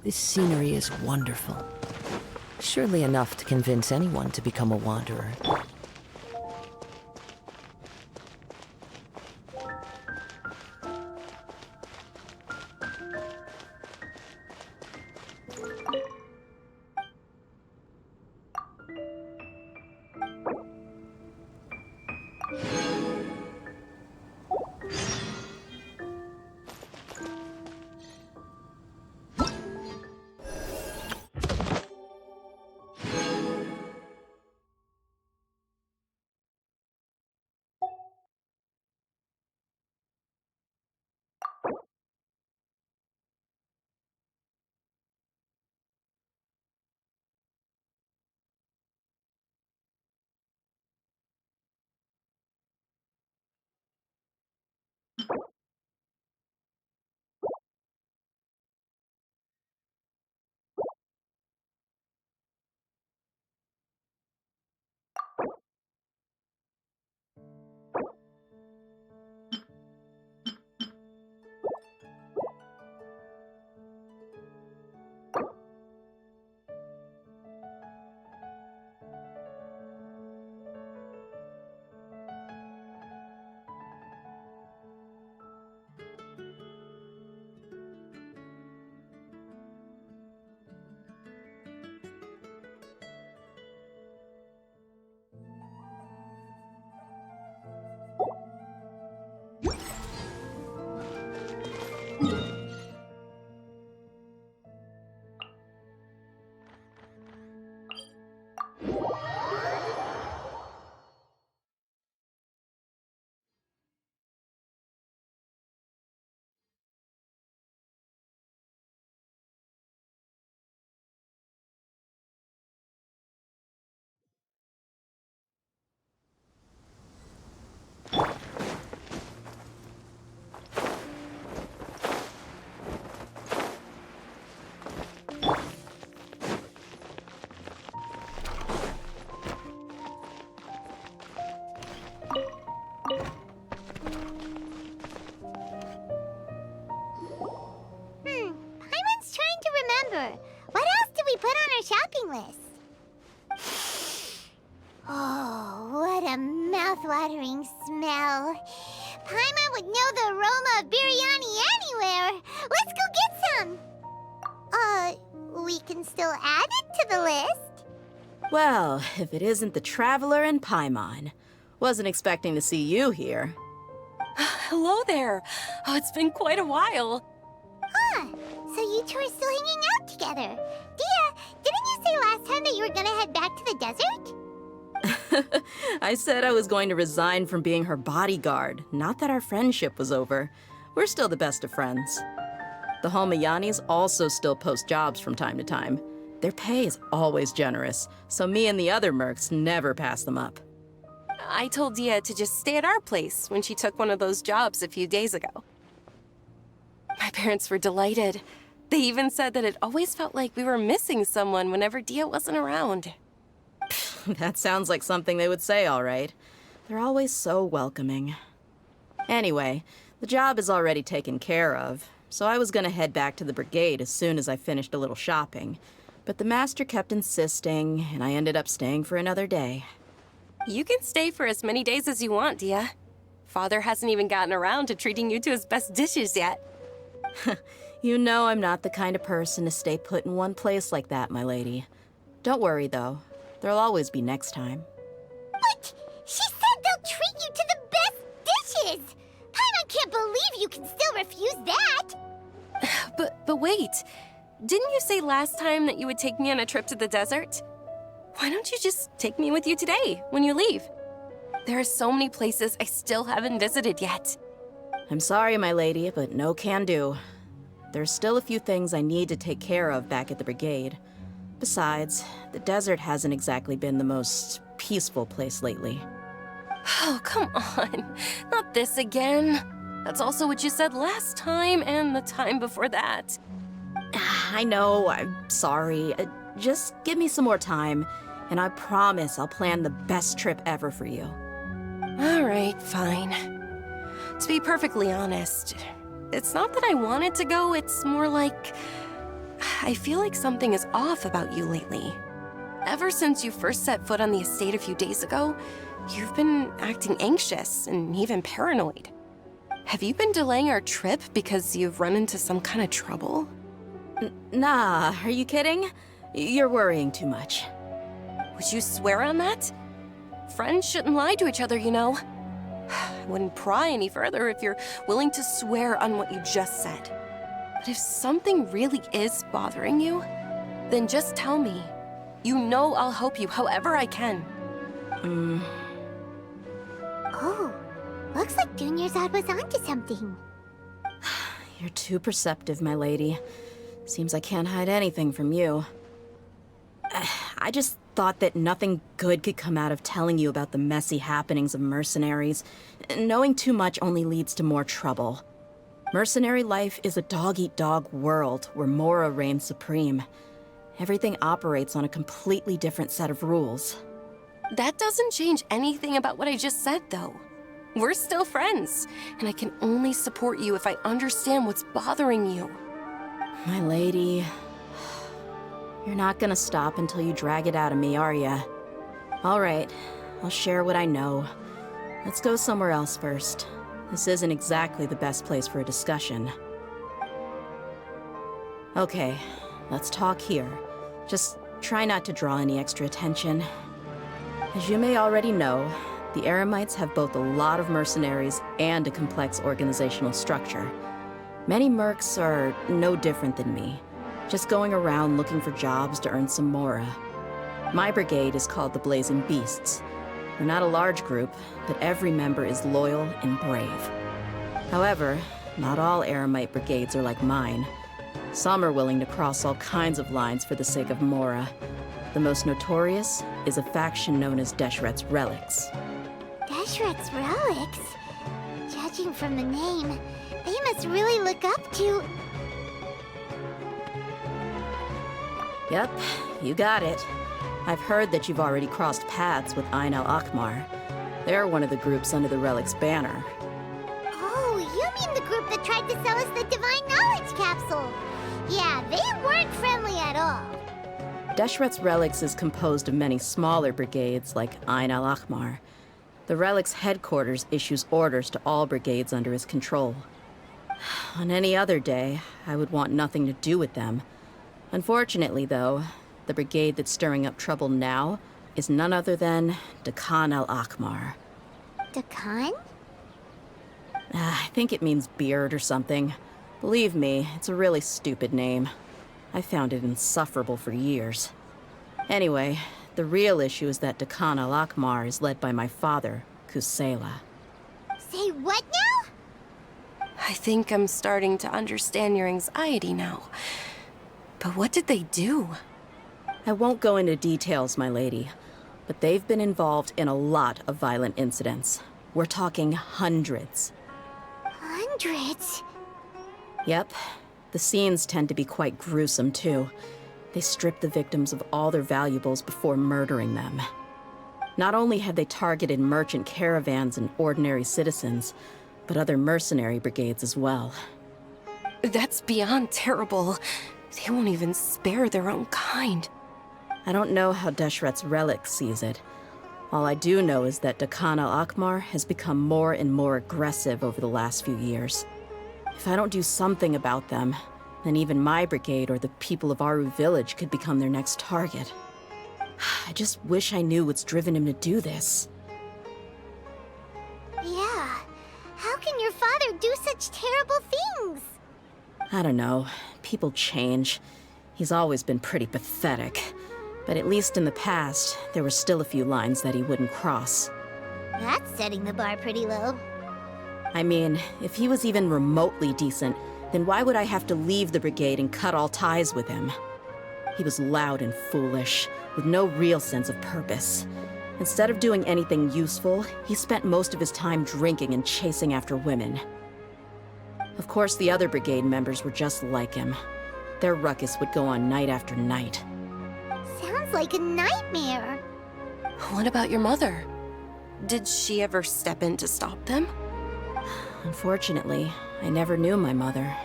This scenery is wonderful. Surely enough to convince anyone to become a wanderer. Paimon's trying to remember. What else did we put on our shopping list? Oh, what a mouth-watering smell. Paimon would know the aroma of biryani anywhere. Let's go get some. We can still add it to the list. Well, if it isn't the Traveler and Paimon. Wasn't expecting to see you here. Hello there. Oh, it's been quite a while. Huh, so you two are still hanging out together. Dia, didn't you say last time that you were gonna head back to the desert? I said I was going to resign from being her bodyguard, not that our friendship was over. We're still the best of friends. The Holmayanis also still post jobs from time to time. Their pay is always generous, so me and the other mercs never pass them up. I told Dia to just stay at our place when she took one of those jobs a few days ago. My parents were delighted. They even said that it always felt like we were missing someone whenever Dia wasn't around. That sounds like something they would say, all right. They're always so welcoming. Anyway, the job is already taken care of, so I was gonna head back to the brigade as soon as I finished a little shopping. But the master kept insisting, and I ended up staying for another day. You can stay for as many days as you want, Dia. Father hasn't even gotten around to treating you to his best dishes yet. You know I'm not the kind of person to stay put in one place like that, my lady. Don't worry, though. There'll always be next time. But she said they'll treat you to the best dishes! Paimon can't believe you can still refuse that! But wait. Didn't you say last time that you would take me on a trip to the desert? Why don't you just take me with you today, when you leave? There are so many places I still haven't visited yet. I'm sorry, my lady, but no can do. There's still a few things I need to take care of back at the brigade. Besides, the desert hasn't exactly been the most peaceful place lately. Oh, come on. Not this again. That's also what you said last time and the time before that. I know, I'm sorry. Just give me some more time, and I promise I'll plan the best trip ever for you. All right, fine. To be perfectly honest, it's not that I wanted to go, it's more like I feel like something is off about you lately. Ever since you first set foot on the estate a few days ago, you've been acting anxious and even paranoid. Have you been delaying our trip because you've run into some kind of trouble? Nah, are you kidding? You're worrying too much. Would you swear on that? Friends shouldn't lie to each other, you know. I wouldn't pry any further if you're willing to swear on what you just said. But if something really is bothering you, then just tell me. You know I'll help you however I can. Oh, looks like Junior's was onto something. You're too perceptive, my lady. Seems I can't hide anything from you. I just thought that nothing good could come out of telling you about the messy happenings of mercenaries. Knowing too much only leads to more trouble. Mercenary life is a dog-eat-dog world where Mora reigns supreme. Everything operates on a completely different set of rules. That doesn't change anything about what I just said, though. We're still friends, and I can only support you if I understand what's bothering you. My lady, you're not gonna stop until you drag it out of me, are ya? All right, I'll share what I know. Let's go somewhere else first. This isn't exactly the best place for a discussion. Okay, let's talk here. Just try not to draw any extra attention. As you may already know, the Eremites have both a lot of mercenaries and a complex organizational structure. Many mercs are no different than me, just going around looking for jobs to earn some mora. My brigade is called the Blazing Beasts. We're not a large group, but every member is loyal and brave. However, not all Eremite brigades are like mine. Some are willing to cross all kinds of lines for the sake of mora. The most notorious is a faction known as Deshret's Relics. Deshret's Relics? Judging from the name, they must really look up to... Yep, you got it. I've heard that you've already crossed paths with Ain al-Akmar. They're one of the groups under the Relic's banner. Oh, you mean the group that tried to sell us the Divine Knowledge Capsule? Yeah, they weren't friendly at all. Deshret's Relics is composed of many smaller brigades like Ain al-Akmar. The Relic's headquarters issues orders to all brigades under his control. On any other day, I would want nothing to do with them. Unfortunately, though, the brigade that's stirring up trouble now is none other than Dakan al-Akmar. Dakan? I think it means beard or something. Believe me, it's a really stupid name. I found it insufferable for years. Anyway, the real issue is that Dakan al-Akmar is led by my father, Kusela. Say what now? I think I'm starting to understand your anxiety now. But what did they do? I won't go into details, my lady, but they've been involved in a lot of violent incidents. We're talking hundreds. Hundreds? Yep. The scenes tend to be quite gruesome, too. They strip the victims of all their valuables before murdering them. Not only have they targeted merchant caravans and ordinary citizens, but other mercenary brigades as well. That's beyond terrible. They won't even spare their own kind. I don't know how Deshret's Relic sees it. All I do know is that Dakan al-Akmar has become more and more aggressive over the last few years. If I don't do something about them, then even my brigade or the people of Aru village could become their next target. I just wish I knew what's driven him to do this. Yeah. How can your father do such terrible things? I don't know. People change. He's always been pretty pathetic. But at least in the past, there were still a few lines that he wouldn't cross. That's setting the bar pretty low. I mean, if he was even remotely decent, then why would I have to leave the brigade and cut all ties with him? He was loud and foolish, with no real sense of purpose. Instead of doing anything useful, he spent most of his time drinking and chasing after women. Of course, the other brigade members were just like him. Their ruckus would go on night after night. Sounds like a nightmare. What about your mother? Did she ever step in to stop them? Unfortunately, I never knew my mother.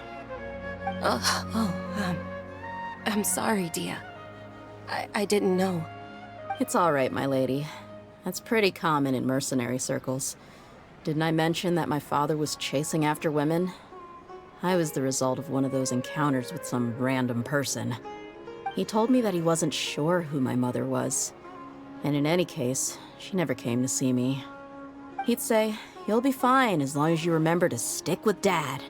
I'm sorry, Dia. I didn't know. It's all right, my lady. That's pretty common in mercenary circles. Didn't I mention that my father was chasing after women? I was the result of one of those encounters with some random person. He told me that he wasn't sure who my mother was. And in any case, she never came to see me. He'd say, "You'll be fine as long as you remember to stick with Dad."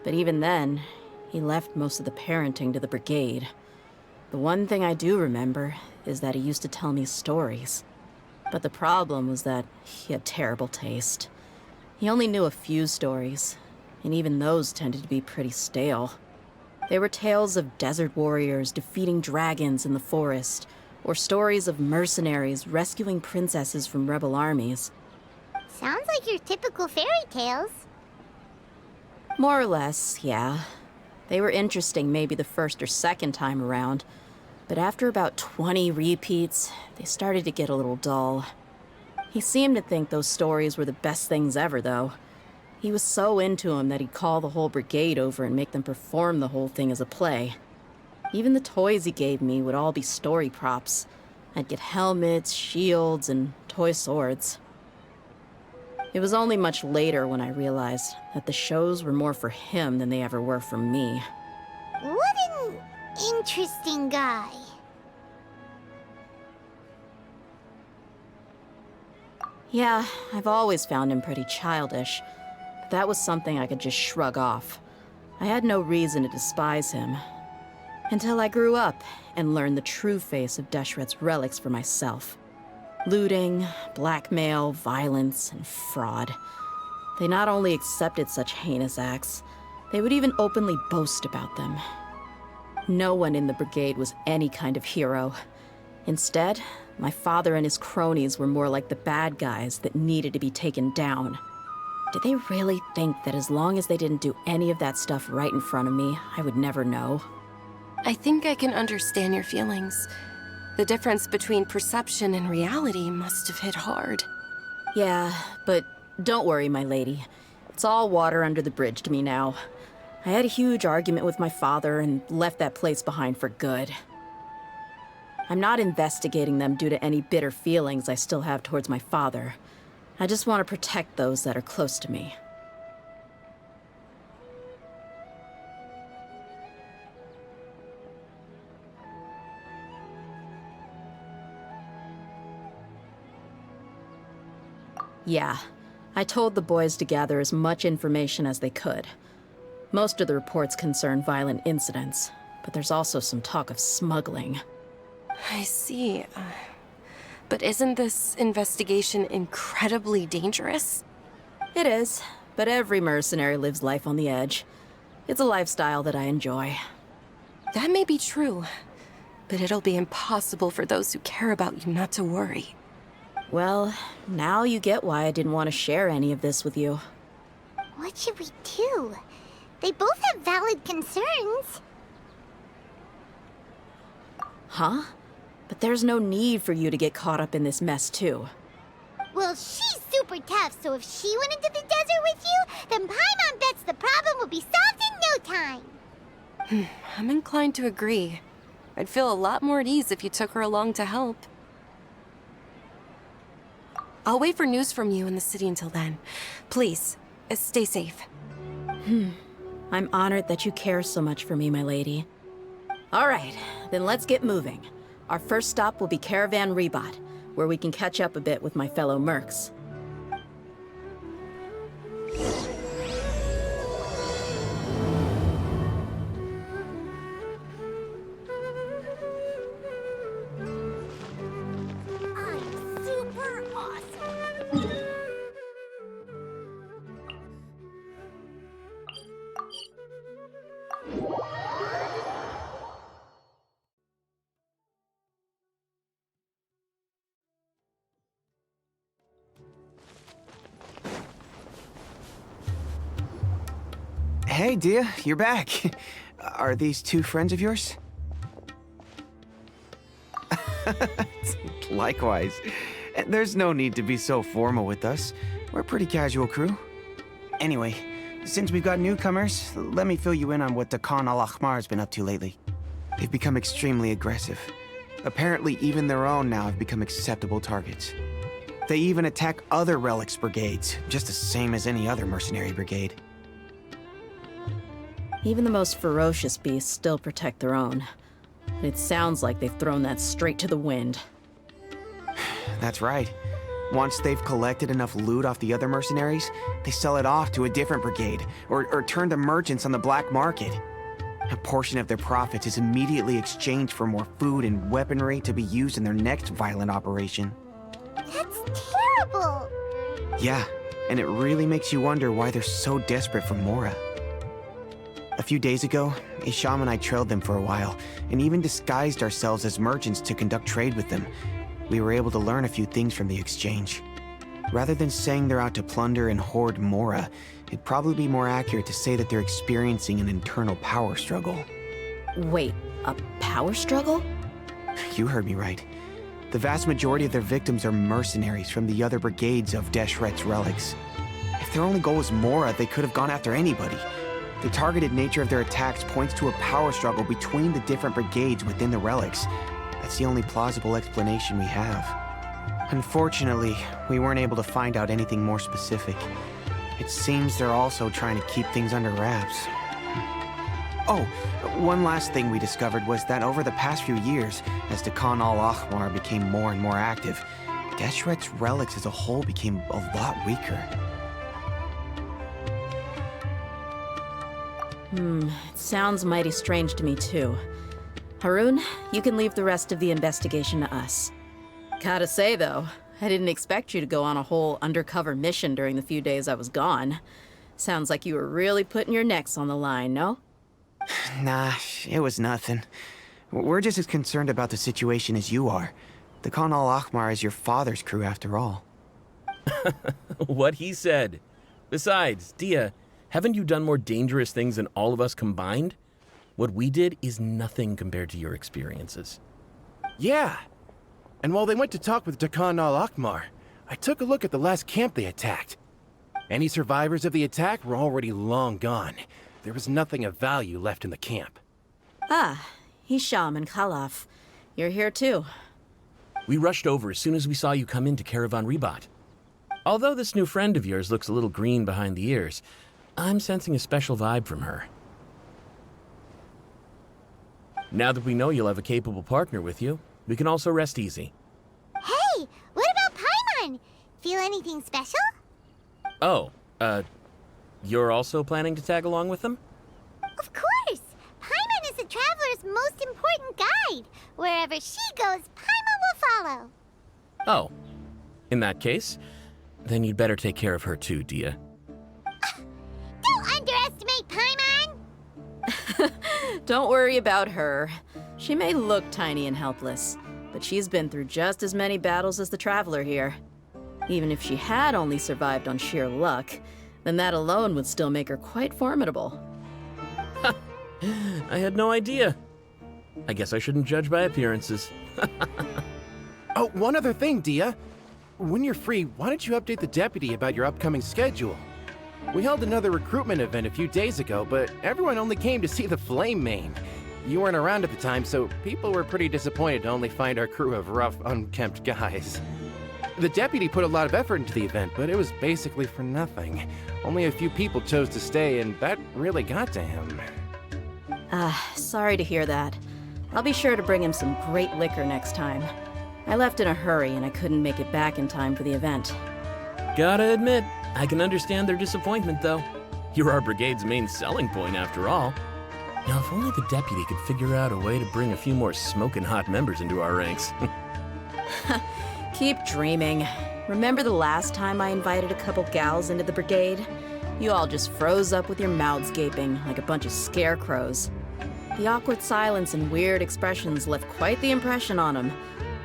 But even then, he left most of the parenting to the brigade. The one thing I do remember is that he used to tell me stories. But the problem was that he had terrible taste. He only knew a few stories, and even those tended to be pretty stale. They were tales of desert warriors defeating dragons in the forest, or stories of mercenaries rescuing princesses from rebel armies. Sounds like your typical fairy tales. More or less, yeah. They were interesting maybe the first or second time around, but after about 20 repeats, they started to get a little dull. He seemed to think those stories were the best things ever, though. He was so into them that he'd call the whole brigade over and make them perform the whole thing as a play. Even the toys he gave me would all be story props. I'd get helmets, shields, and toy swords. It was only much later when I realized that the shows were more for him than they ever were for me. What an interesting guy. Yeah, I've always found him pretty childish, but that was something I could just shrug off. I had no reason to despise him. Until I grew up and learned the true face of Deshret's relics for myself. Looting, blackmail, violence, and fraud. They not only accepted such heinous acts, they would even openly boast about them. No one in the brigade was any kind of hero. Instead, my father and his cronies were more like the bad guys that needed to be taken down. Did they really think that as long as they didn't do any of that stuff right in front of me, I would never know? I think I can understand your feelings. The difference between perception and reality must have hit hard. Yeah, but don't worry, my lady. It's all water under the bridge to me now. I had a huge argument with my father and left that place behind for good. I'm not investigating them due to any bitter feelings I still have towards my father. I just want to protect those that are close to me. Yeah, I told the boys to gather as much information as they could. Most of the reports concern violent incidents, but there's also some talk of smuggling. I see. But isn't this investigation incredibly dangerous? It is, but every mercenary lives life on the edge. It's a lifestyle that I enjoy. That may be true, but it'll be impossible for those who care about you not to worry. Well, now you get why I didn't want to share any of this with you. What should we do? They both have valid concerns. Huh? But there's no need for you to get caught up in this mess, too. Well, she's super tough, so if she went into the desert with you, then Paimon bets the problem will be solved in no time. I'm inclined to agree. I'd feel a lot more at ease if you took her along to help. I'll wait for news from you in the city until then. Please, stay safe. I'm honored that you care so much for me, my lady. All right, then let's get moving. Our first stop will be Caravan Rebot, where we can catch up a bit with my fellow mercs. I'm super awesome. Hey, Dia, you're back. Are these two friends of yours? Likewise. There's no need to be so formal with us. We're a pretty casual crew. Anyway, since we've got newcomers, let me fill you in on what the Khan al-Ahmar has been up to lately. They've become extremely aggressive. Apparently, even their own now have become acceptable targets. They even attack other relics brigades, just the same as any other mercenary brigade. Even the most ferocious beasts still protect their own. It sounds like they've thrown that straight to the wind. That's right. Once they've collected enough loot off the other mercenaries, they sell it off to a different brigade, or turn to merchants on the black market. A portion of their profits is immediately exchanged for more food and weaponry to be used in their next violent operation. That's terrible! Yeah, and it really makes you wonder why they're so desperate for Mora. A few days ago, Isham and I trailed them for a while, and even disguised ourselves as merchants to conduct trade with them. We were able to learn a few things from the exchange. Rather than saying they're out to plunder and hoard Mora, it'd probably be more accurate to say that they're experiencing an internal power struggle. Wait, a power struggle? You heard me right. The vast majority of their victims are mercenaries from the other brigades of Deshret's relics. If their only goal was Mora, they could have gone after anybody. The targeted nature of their attacks points to a power struggle between the different brigades within the relics. That's the only plausible explanation we have. Unfortunately, we weren't able to find out anything more specific. It seems they're also trying to keep things under wraps. Oh, one last thing we discovered was that over the past few years, as the Khan al-Ahmar became more and more active, Deshret's relics as a whole became a lot weaker. It sounds mighty strange to me too. Harun, you can leave the rest of the investigation to us. Gotta say though, I didn't expect you to go on a whole undercover mission during the few days I was gone. Sounds like you were really putting your necks on the line, no? Nah, it was nothing. We're just as concerned about the situation as you are. The Khan al-Ahmar is your father's crew after all. What he said. Besides, Dia, haven't you done more dangerous things than all of us combined? What we did is nothing compared to your experiences. Yeah. And while they went to talk with Khan al-Ahmar, I took a look at the last camp they attacked. Any survivors of the attack were already long gone. There was nothing of value left in the camp. Ah, Hisham and Khalaf. You're here too. We rushed over as soon as we saw you come into Caravan Ribat. Although this new friend of yours looks a little green behind the ears, I'm sensing a special vibe from her. Now that we know you'll have a capable partner with you, we can also rest easy. Hey, what about Paimon? Feel anything special? Oh, you're also planning to tag along with them? Of course! Paimon is the traveler's most important guide. Wherever she goes, Paimon will follow. Oh, in that case, then you'd better take care of her too, Dia. Don't underestimate Paimon! Don't worry about her. She may look tiny and helpless, but she's been through just as many battles as the traveler here. Even if she had only survived on sheer luck, then that alone would still make her quite formidable. I had no idea. I guess I shouldn't judge by appearances. Oh, one other thing, Dia. When you're free, why don't you update the deputy about your upcoming schedule? We held another recruitment event a few days ago, but everyone only came to see the Flame Main. You weren't around at the time, so people were pretty disappointed to only find our crew of rough, unkempt guys. The deputy put a lot of effort into the event, but it was basically for nothing. Only a few people chose to stay, and that really got to him. Sorry to hear that. I'll be sure to bring him some great liquor next time. I left in a hurry and I couldn't make it back in time for the event. Gotta admit, I can understand their disappointment, though. You're our brigade's main selling point, after all. Now, if only the deputy could figure out a way to bring a few more smoking hot members into our ranks. Keep dreaming. Remember the last time I invited a couple gals into the brigade? You all just froze up with your mouths gaping like a bunch of scarecrows. The awkward silence and weird expressions left quite the impression on them.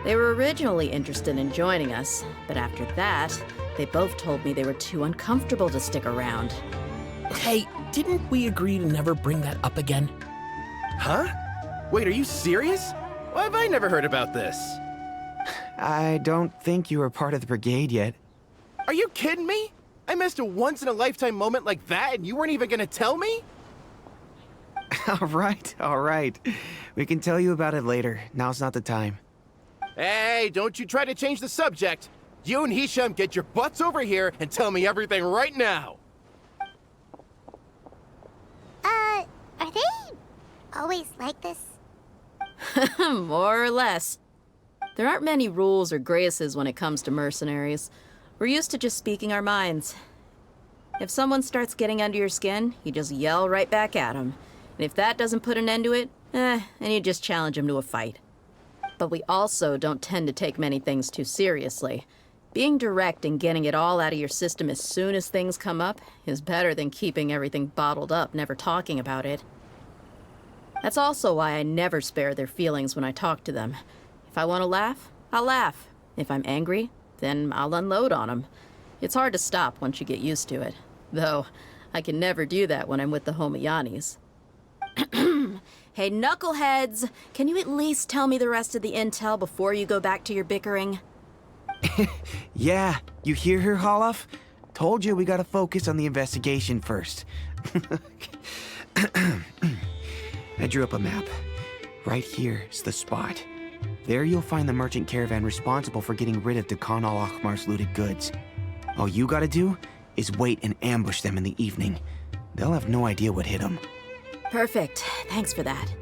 They were originally interested in joining us, but after that, they both told me they were too uncomfortable to stick around. Hey, didn't we agree to never bring that up again? Huh? Wait, are you serious? Why have I never heard about this? I don't think you were part of the brigade yet. Are you kidding me? I missed a once-in-a-lifetime moment like that and you weren't even gonna tell me? All right. We can tell you about it later. Now's not the time. Hey, don't you try to change the subject. You and Hisham get your butts over here and tell me everything right now. Are they always like this? More or less. There aren't many rules or graces when it comes to mercenaries. We're used to just speaking our minds. If someone starts getting under your skin, you just yell right back at them. And if that doesn't put an end to it, then you just challenge them to a fight. But we also don't tend to take many things too seriously. Being direct and getting it all out of your system as soon as things come up is better than keeping everything bottled up, never talking about it. That's also why I never spare their feelings when I talk to them. If I want to laugh, I'll laugh. If I'm angry, then I'll unload on them. It's hard to stop once you get used to it. Though, I can never do that when I'm with the Homayanis. Hey, knuckleheads! Can you at least tell me the rest of the intel before you go back to your bickering? Yeah, you hear her, Holloff? Told you we gotta focus on the investigation first. I drew up a map. Right here is the spot. There you'll find the merchant caravan responsible for getting rid of Dakan al-Ahmar's looted goods. All you gotta do is wait and ambush them in the evening. They'll have no idea what hit them. Perfect. Thanks for that.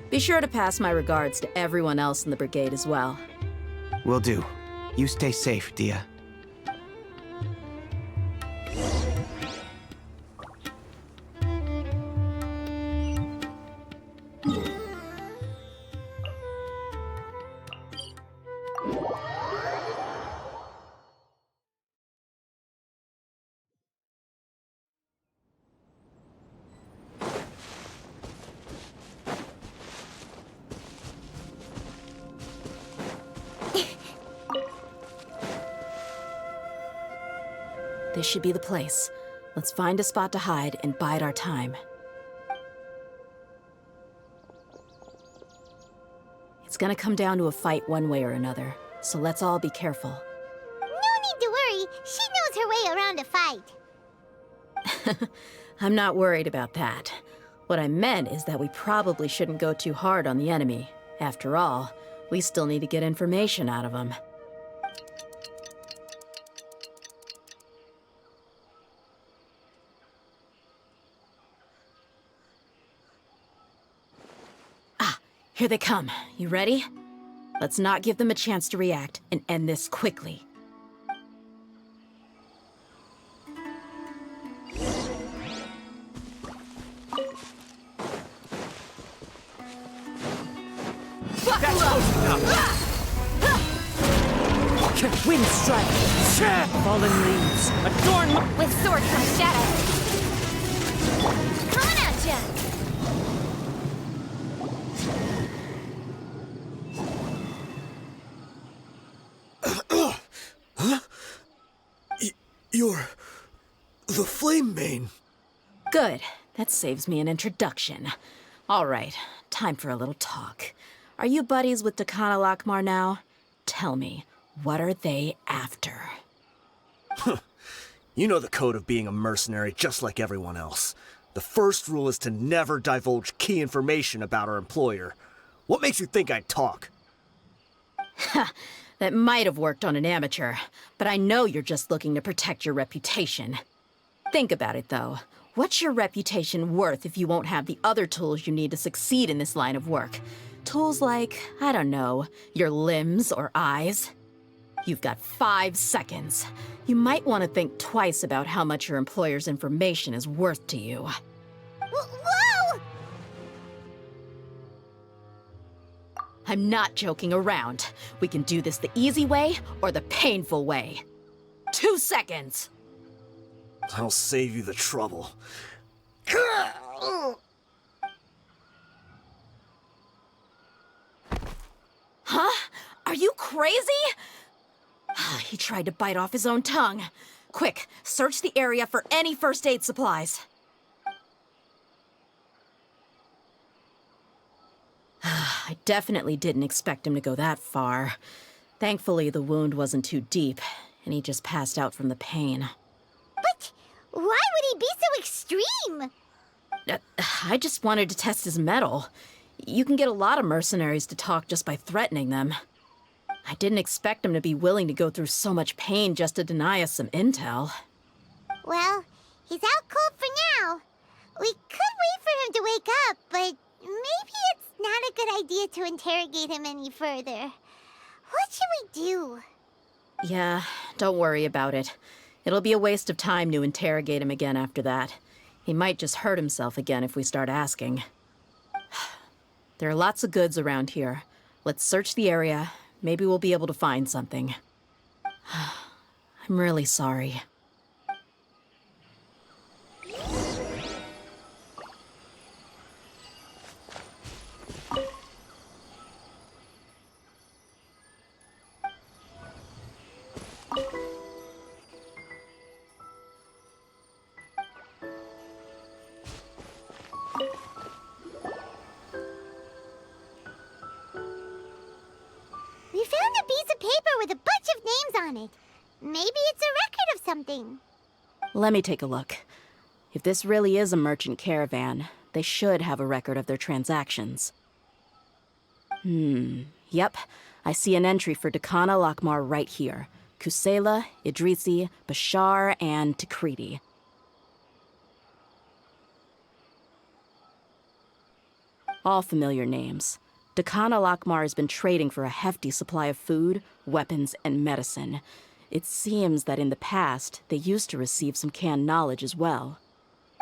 Be sure to pass my regards to everyone else in the brigade as well. Will do. You stay safe, Dia. This should be the place. Let's find a spot to hide and bide our time. It's gonna come down to a fight one way or another, so let's all be careful. No need to worry. She knows her way around a fight. I'm not worried about that. What I meant is that we probably shouldn't go too hard on the enemy. After all, we still need to get information out of them. Here they come. You ready? Let's not give them a chance to react and end this quickly. Wind strike! Fallen leaves! Adorn With sword from shadow. Coming at ya! You're the Flame Mane. Good. That saves me an introduction. All right, time for a little talk. Are you buddies with Dakan al-Ahmar now? Tell me, what are they after? You know the code of being a mercenary just like everyone else. The first rule is to never divulge key information about our employer. What makes you think I'd talk? That might have worked on an amateur, but I know you're just looking to protect your reputation. Think about it, though. What's your reputation worth if you won't have the other tools you need to succeed in this line of work? Tools like, I don't know, your limbs or eyes? You've got 5 seconds. You might want to think twice about how much your employer's information is worth to you. Whoa! I'm not joking around. We can do this the easy way or the painful way. 2 seconds! I'll save you the trouble. Huh? Are you crazy? He tried to bite off his own tongue. Quick, search the area for any first aid supplies. I definitely didn't expect him to go that far. Thankfully, the wound wasn't too deep, and he just passed out from the pain. But Why would he be so extreme? I just wanted to test his mettle. You can get a lot of mercenaries to talk just by threatening them. I didn't expect him to be willing to go through so much pain just to deny us some intel. Well, he's out cold for now. We could wait for him to wake up, but maybe it's not a good idea to interrogate him any further. What should we do? Yeah, don't worry about it. It'll be a waste of time to interrogate him again after that. He might just hurt himself again if we start asking. There are lots of goods around here. Let's search the area. Maybe we'll be able to find something. I'm really sorry. We found a piece of paper with a bunch of names on it. Maybe it's a record of something. Let me take a look. If this really is a merchant caravan, they should have a record of their transactions. Yep. I see an entry for Dakana Lakmar right here. Kusela, Idrisi, Bashar, and Takriti. All familiar names. Dakana Lakmar has been trading for a hefty supply of food, weapons, and medicine. It seems that in the past, they used to receive some canned knowledge as well.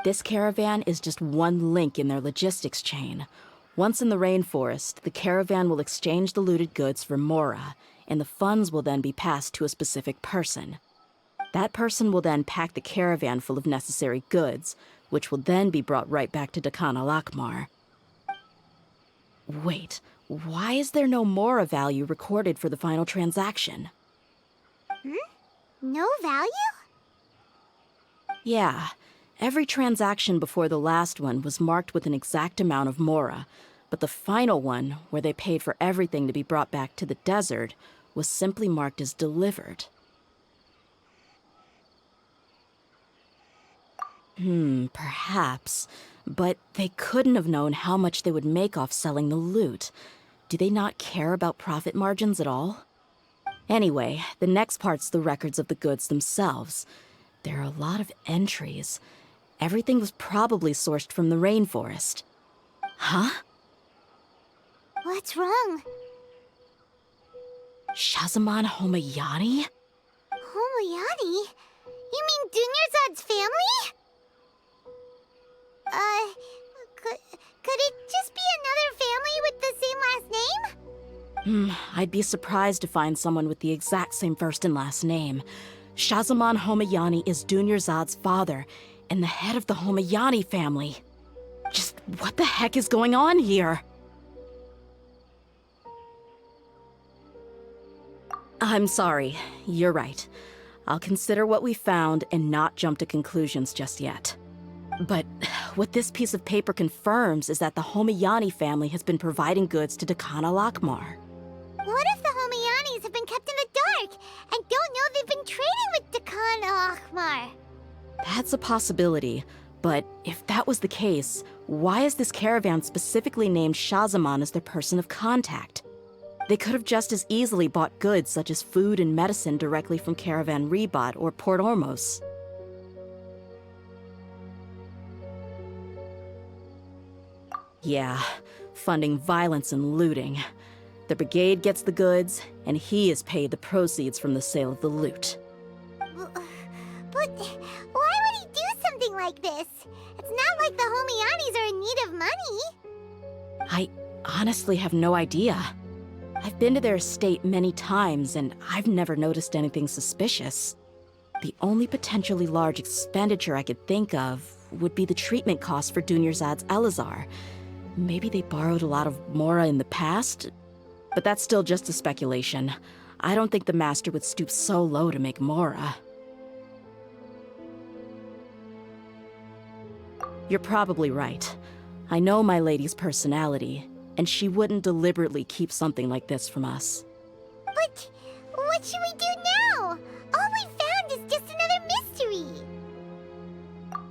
This caravan is just one link in their logistics chain. Once in the rainforest, the caravan will exchange the looted goods for Mora, and the funds will then be passed to a specific person. That person will then pack the caravan full of necessary goods, which will then be brought right back to Dakana Lakmar. Wait, why is there no Mora value recorded for the final transaction? No value? Yeah, every transaction before the last one was marked with an exact amount of Mora, but the final one, where they paid for everything to be brought back to the desert, was simply marked as delivered. Perhaps. But they couldn't have known how much they would make off selling the loot. Do they not care about profit margins at all? Anyway, the next part's the records of the goods themselves. There are a lot of entries. Everything was probably sourced from the rainforest. Huh? What's wrong? Shazaman Homayani? Homayani? You mean Dunyarzad's family? Could it just be another family with the same last name? I'd be surprised to find someone with the exact same first and last name. Shazaman Homayani is Dunyarzad's father, and the head of the Homayani family. Just what the heck is going on here? I'm sorry, you're right. I'll consider what we found and not jump to conclusions just yet. But what this piece of paper confirms is that the Homayani family has been providing goods to Dakana Lakmar. What if the Homayanis have been kept in the dark and don't know they've been trading with Dakana Lakmar? That's a possibility, but if that was the case, why is this caravan specifically named Shazaman as their person of contact? They could have just as easily bought goods such as food and medicine directly from Caravan Ribat or Port Ormos. Yeah, funding violence and looting. The brigade gets the goods, and he is paid the proceeds from the sale of the loot. But why would he do something like this? It's not like the Homayanis are in need of money. I honestly have no idea. I've been to their estate many times, and I've never noticed anything suspicious. The only potentially large expenditure I could think of would be the treatment costs for Dunyarzad's Elazar. Maybe they borrowed a lot of Mora in the past? But that's still just a speculation. I don't think the Master would stoop so low to make Mora. You're probably right. I know my lady's personality, and she wouldn't deliberately keep something like this from us. But what should we do now? All we found is just another mystery.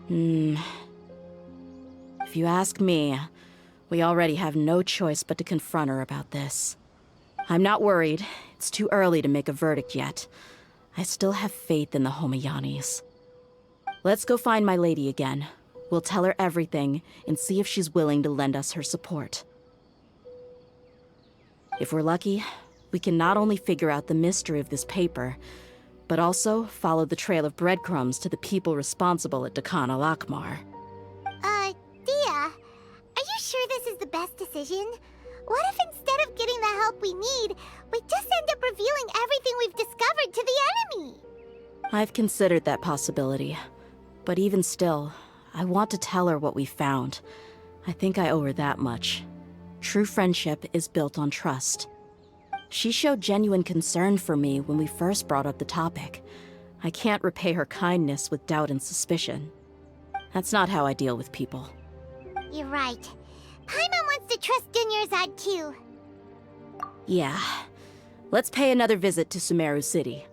If you ask me, we already have no choice but to confront her about this. I'm not worried. It's too early to make a verdict yet. I still have faith in the Homayanis. Let's go find my lady again. We'll tell her everything and see if she's willing to lend us her support. If we're lucky, we can not only figure out the mystery of this paper, but also follow the trail of breadcrumbs to the people responsible at Dakan al-Akmar. Dia, are you sure this is the best decision? What if instead of getting the help we need, we just end up revealing everything we've discovered to the enemy? I've considered that possibility. But even still, I want to tell her what we found. I think I owe her that much. True friendship is built on trust. She showed genuine concern for me when we first brought up the topic. I can't repay her kindness with doubt and suspicion. That's not how I deal with people. You're right. Paimon wants to trust Dunyarzad too. Yeah. Let's pay another visit to Sumeru City.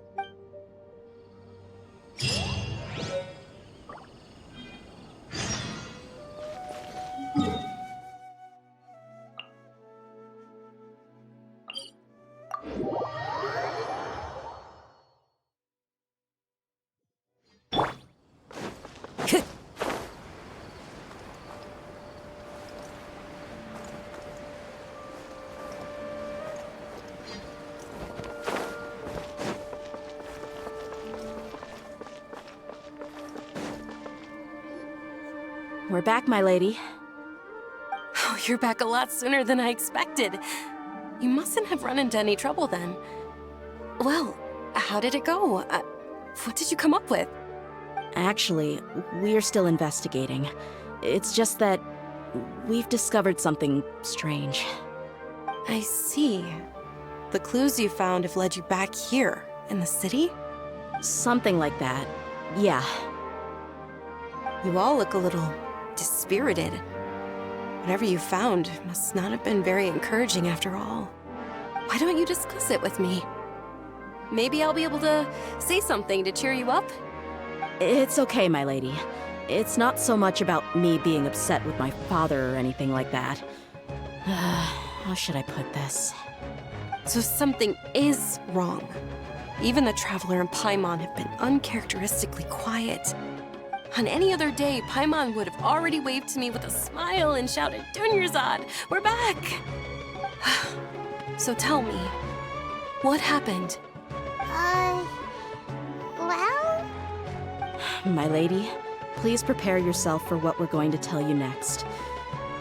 We're back, my lady. Oh, you're back a lot sooner than I expected. You mustn't have run into any trouble then. Well, how did it go? What did you come up with? Actually, we're still investigating. It's just that we've discovered something strange. I see. The clues you found have led you back here, in the city? Something like that. Yeah. You all look a little dispirited. Whatever you found must not have been very encouraging after all. Why don't you discuss it with me? Maybe I'll be able to say something to cheer you up? It's okay, my lady. It's not so much about me being upset with my father or anything like that. How should I put this? So something is wrong. Even the Traveler and Paimon have been uncharacteristically quiet. On any other day, Paimon would have already waved to me with a smile and shouted, Dunyarzad, we're back! So tell me, what happened? Well? My lady, please prepare yourself for what we're going to tell you next.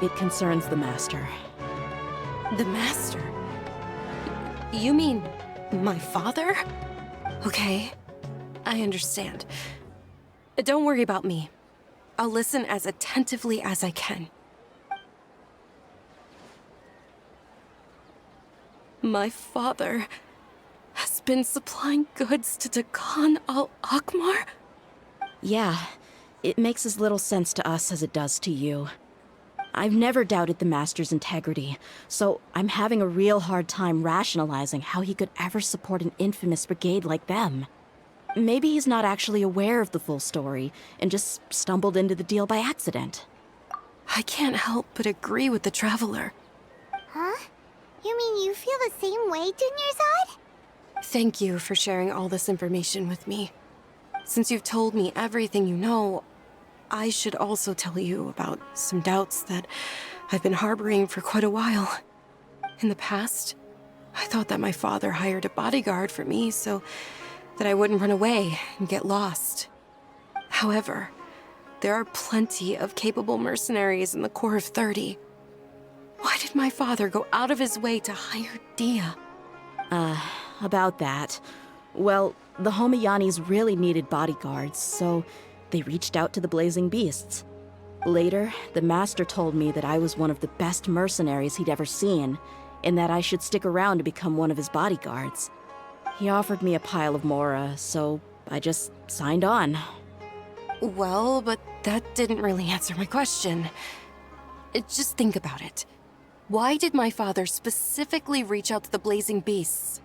It concerns the Master. The Master? You mean my father? Okay, I understand. Don't worry about me. I'll listen as attentively as I can. My father has been supplying goods to Dakan al-Akmar? Yeah, it makes as little sense to us as it does to you. I've never doubted the Master's integrity, so I'm having a real hard time rationalizing how he could ever support an infamous brigade like them. Maybe he's not actually aware of the full story and just stumbled into the deal by accident. I can't help but agree with the Traveler. Huh? You mean you feel the same way, Dunyarzad? Thank you for sharing all this information with me. Since you've told me everything you know, I should also tell you about some doubts that I've been harboring for quite a while. In the past, I thought that my father hired a bodyguard for me so that I wouldn't run away and get lost. However, there are plenty of capable mercenaries in the Corps of 30. Why did my father go out of his way to hire Dia? About that. Well, the Homayanis really needed bodyguards, so they reached out to the Blazing Beasts. Later, the Master told me that I was one of the best mercenaries he'd ever seen, and that I should stick around to become one of his bodyguards. He offered me a pile of mora, so I just signed on. Well, but that didn't really answer my question. Just think about it. Why did my father specifically reach out to the Blazing Beasts?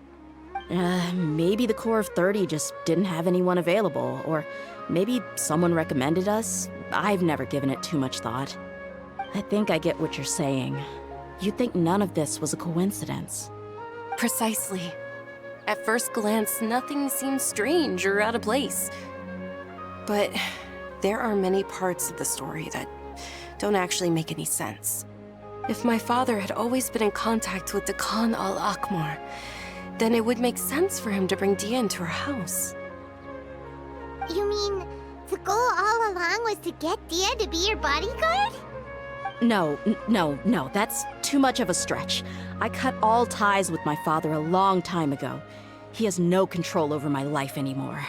Maybe the Corps of 30 just didn't have anyone available, or maybe someone recommended us. I've never given it too much thought. I think I get what you're saying. You'd think none of this was a coincidence. Precisely. At first glance, nothing seems strange or out of place. But there are many parts of the story that don't actually make any sense. If my father had always been in contact with the Khan al-Akmar, then it would make sense for him to bring Dia into our house. You mean the goal all along was to get Dia to be your bodyguard? No, that's too much of a stretch. I cut all ties with my father a long time ago. He has no control over my life anymore.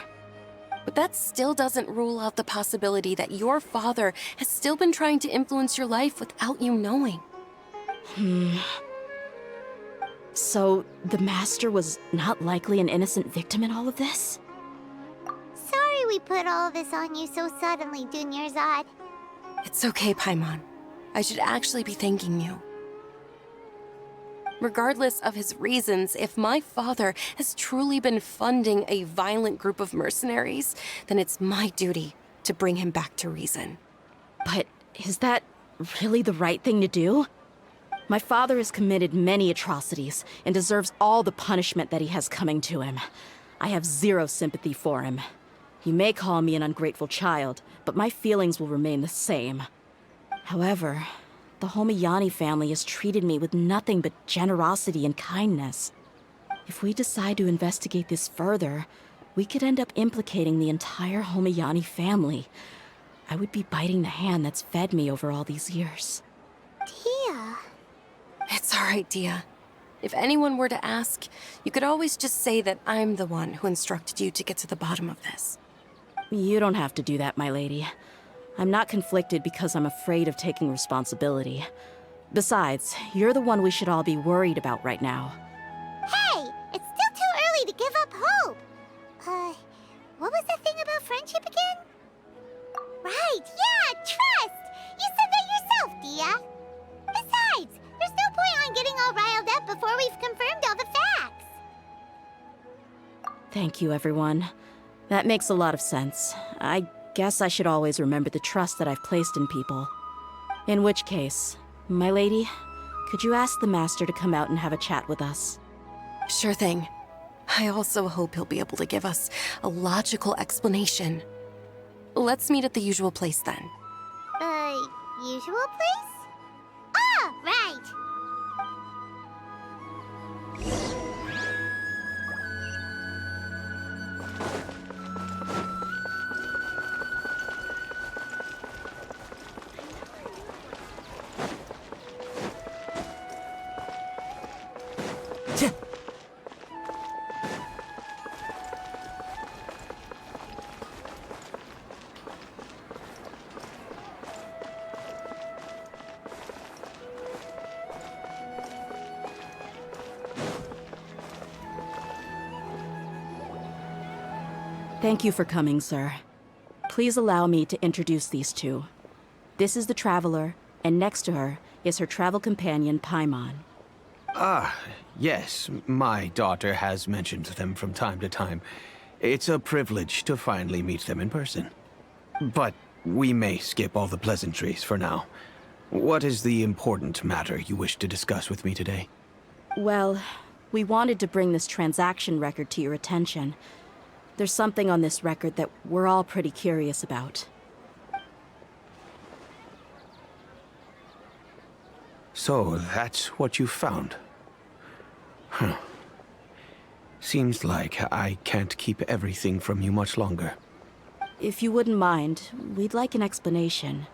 But that still doesn't rule out the possibility that your father has still been trying to influence your life without you knowing. So, the Master was not likely an innocent victim in all of this? Sorry we put all of this on you so suddenly, Dunyarzad. It's okay, Paimon. I should actually be thanking you. Regardless of his reasons, if my father has truly been funding a violent group of mercenaries, then it's my duty to bring him back to reason. But is that really the right thing to do? My father has committed many atrocities and deserves all the punishment that he has coming to him. I have zero sympathy for him. You may call me an ungrateful child, but my feelings will remain the same. However, the Homayani family has treated me with nothing but generosity and kindness. If we decide to investigate this further, we could end up implicating the entire Homayani family. I would be biting the hand that's fed me over all these years. Dia. It's all right, Dia. If anyone were to ask, you could always just say that I'm the one who instructed you to get to the bottom of this. You don't have to do that, my lady. I'm not conflicted because I'm afraid of taking responsibility. Besides, you're the one we should all be worried about right now. Hey, it's still too early to give up hope. What was that thing about friendship again? Right, yeah, trust! You said that yourself, Dia. Besides, there's no point on getting all riled up before we've confirmed all the facts. Thank you, everyone. That makes a lot of sense. I guess I should always remember the trust that I've placed in people. In which case, my lady, could you ask the Master to come out and have a chat with us? Sure thing. I also hope he'll be able to give us a logical explanation. Let's meet at the usual place then. Usual place? Ah, right. Thank you for coming, sir. Please allow me to introduce these two. This is the Traveler, and next to her is her travel companion, Paimon. Yes, my daughter has mentioned them from time to time. It's a privilege to finally meet them in person. But we may skip all the pleasantries for now. What is the important matter you wish to discuss with me today? Well, we wanted to bring this transaction record to your attention. There's something on this record that we're all pretty curious about. So, that's what you found? Huh. Seems like I can't keep everything from you much longer. If you wouldn't mind, we'd like an explanation.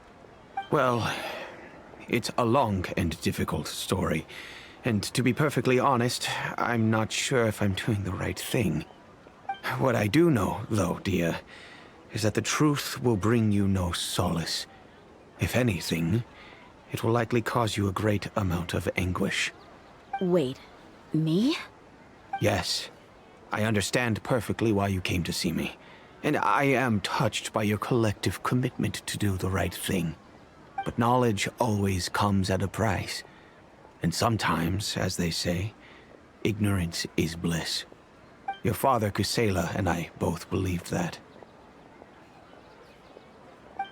Well, it's a long and difficult story. And to be perfectly honest, I'm not sure if I'm doing the right thing. What I do know, though, Dia, is that the truth will bring you no solace. If anything, it will likely cause you a great amount of anguish. Wait, me? Yes. I understand perfectly why you came to see me. And I am touched by your collective commitment to do the right thing. But knowledge always comes at a price. And sometimes, as they say, ignorance is bliss. Your father, Kusela, and I both believed that.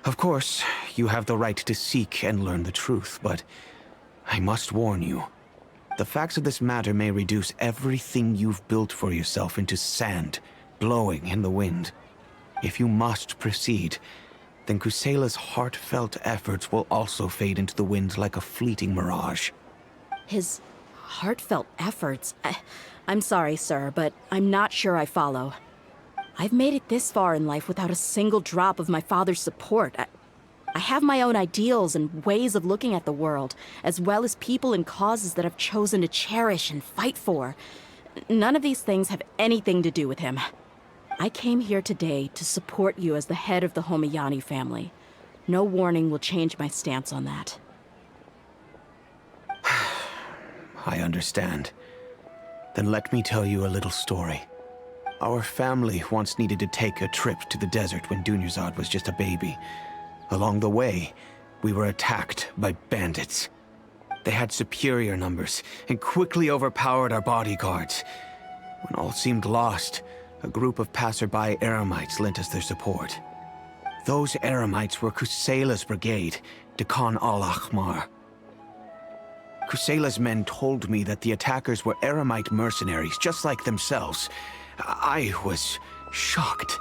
Of course, you have the right to seek and learn the truth, but I must warn you. The facts of this matter may reduce everything you've built for yourself into sand, blowing in the wind. If you must proceed, then Kusela's heartfelt efforts will also fade into the wind like a fleeting mirage. His heartfelt efforts? I'm sorry, sir, but I'm not sure I follow. I've made it this far in life without a single drop of my father's support. I have my own ideals and ways of looking at the world, as well as people and causes that I've chosen to cherish and fight for. None of these things have anything to do with him. I came here today to support you as the head of the Homiyani family. No warning will change my stance on that. I understand. Then let me tell you a little story. Our family once needed to take a trip to the desert when Dunyarzad was just a baby. Along the way, we were attacked by bandits. They had superior numbers and quickly overpowered our bodyguards. When all seemed lost, a group of passerby Eremites lent us their support. Those Eremites were Kusela's brigade, Dekan al-Ahmar. Kusela's men told me that the attackers were Eremite mercenaries, just like themselves. I was shocked.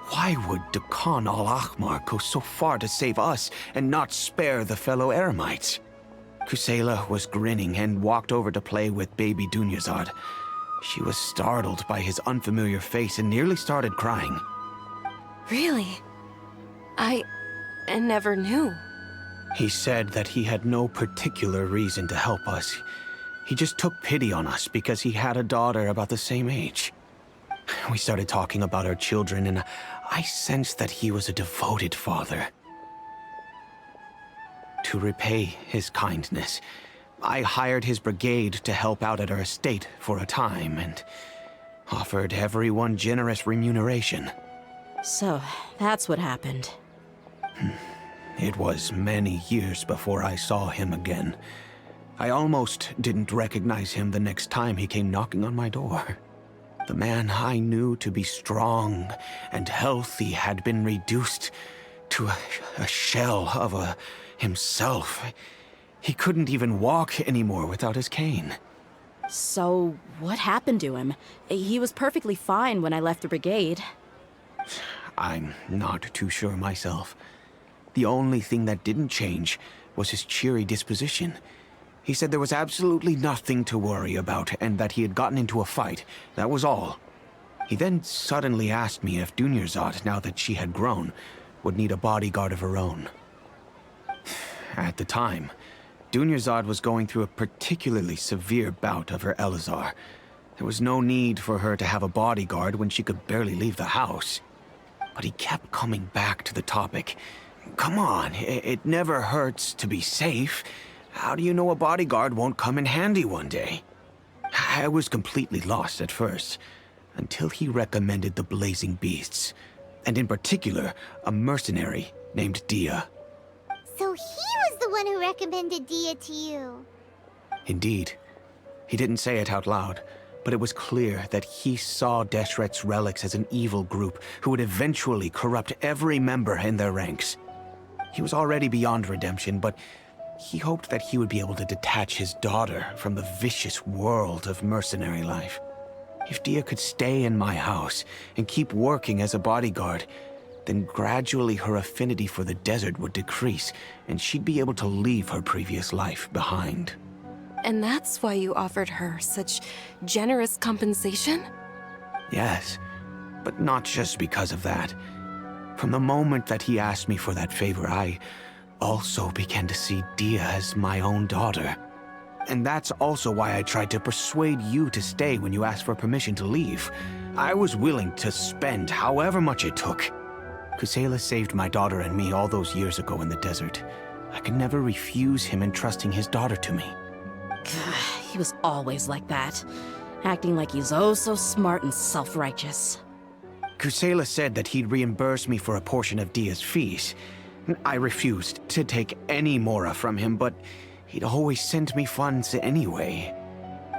Why would Dekan al-Ahmar go so far to save us and not spare the fellow Eremites? Kusela was grinning and walked over to play with baby Dunyarzad. She was startled by his unfamiliar face and nearly started crying. Really? I never knew. He said that he had no particular reason to help us. He just took pity on us because he had a daughter about the same age. We started talking about our children, and I sensed that he was a devoted father. To repay his kindness, I hired his brigade to help out at our estate for a time, and offered everyone generous remuneration. So, that's what happened. It was many years before I saw him again. I almost didn't recognize him the next time he came knocking on my door. The man I knew to be strong and healthy had been reduced to a shell of himself. He couldn't even walk anymore without his cane. So, what happened to him? He was perfectly fine when I left the brigade. I'm not too sure myself. The only thing that didn't change was his cheery disposition. He said there was absolutely nothing to worry about and that he had gotten into a fight. That was all. He then suddenly asked me if Dunyarzad, now that she had grown, would need a bodyguard of her own. At the time, Dunyarzad was going through a particularly severe bout of her Elazar. There was no need for her to have a bodyguard when she could barely leave the house. But he kept coming back to the topic. Come on, it never hurts to be safe. How do you know a bodyguard won't come in handy one day? I was completely lost at first, until he recommended the Blazing Beasts, and in particular, a mercenary named Dia. So he was the one who recommended Dia to you. Indeed. He didn't say it out loud, but it was clear that he saw Deshret's relics as an evil group who would eventually corrupt every member in their ranks. He was already beyond redemption, but he hoped that he would be able to detach his daughter from the vicious world of mercenary life. If Dia could stay in my house and keep working as a bodyguard, then gradually her affinity for the desert would decrease, and she'd be able to leave her previous life behind. And that's why you offered her such generous compensation? Yes, but not just because of that. From the moment that he asked me for that favor, I also began to see Dia as my own daughter. And that's also why I tried to persuade you to stay when you asked for permission to leave. I was willing to spend however much it took. Kusela saved my daughter and me all those years ago in the desert. I could never refuse him entrusting his daughter to me. He was always like that, acting like he's oh so smart and self-righteous. Kusela said that he'd reimburse me for a portion of Dia's fees. I refused to take any mora from him, but he'd always sent me funds anyway.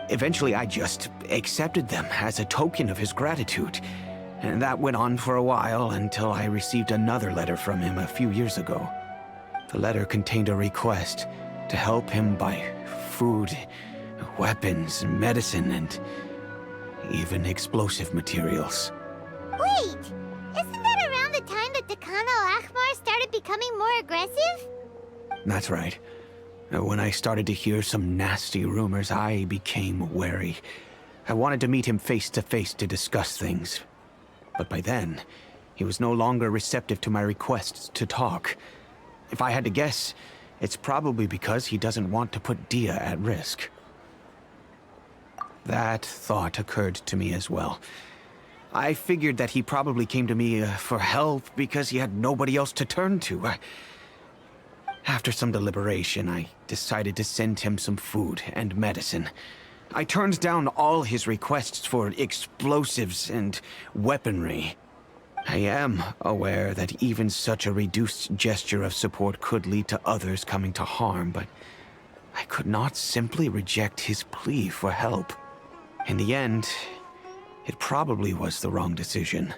Eventually, I just accepted them as a token of his gratitude. And that went on for a while until I received another letter from him a few years ago. The letter contained a request to help him buy food, weapons, medicine, and even explosive materials. Wait! Isn't that around the time that Dekan al-Ahmar started becoming more aggressive? That's right. When I started to hear some nasty rumors, I became wary. I wanted to meet him face to face to discuss things. But by then, he was no longer receptive to my requests to talk. If I had to guess, it's probably because he doesn't want to put Dia at risk. That thought occurred to me as well. I figured that he probably came to me for help because he had nobody else to turn to. After some deliberation, I decided to send him some food and medicine. I turned down all his requests for explosives and weaponry. I am aware that even such a reduced gesture of support could lead to others coming to harm, but I could not simply reject his plea for help. In the end, it probably was the wrong decision.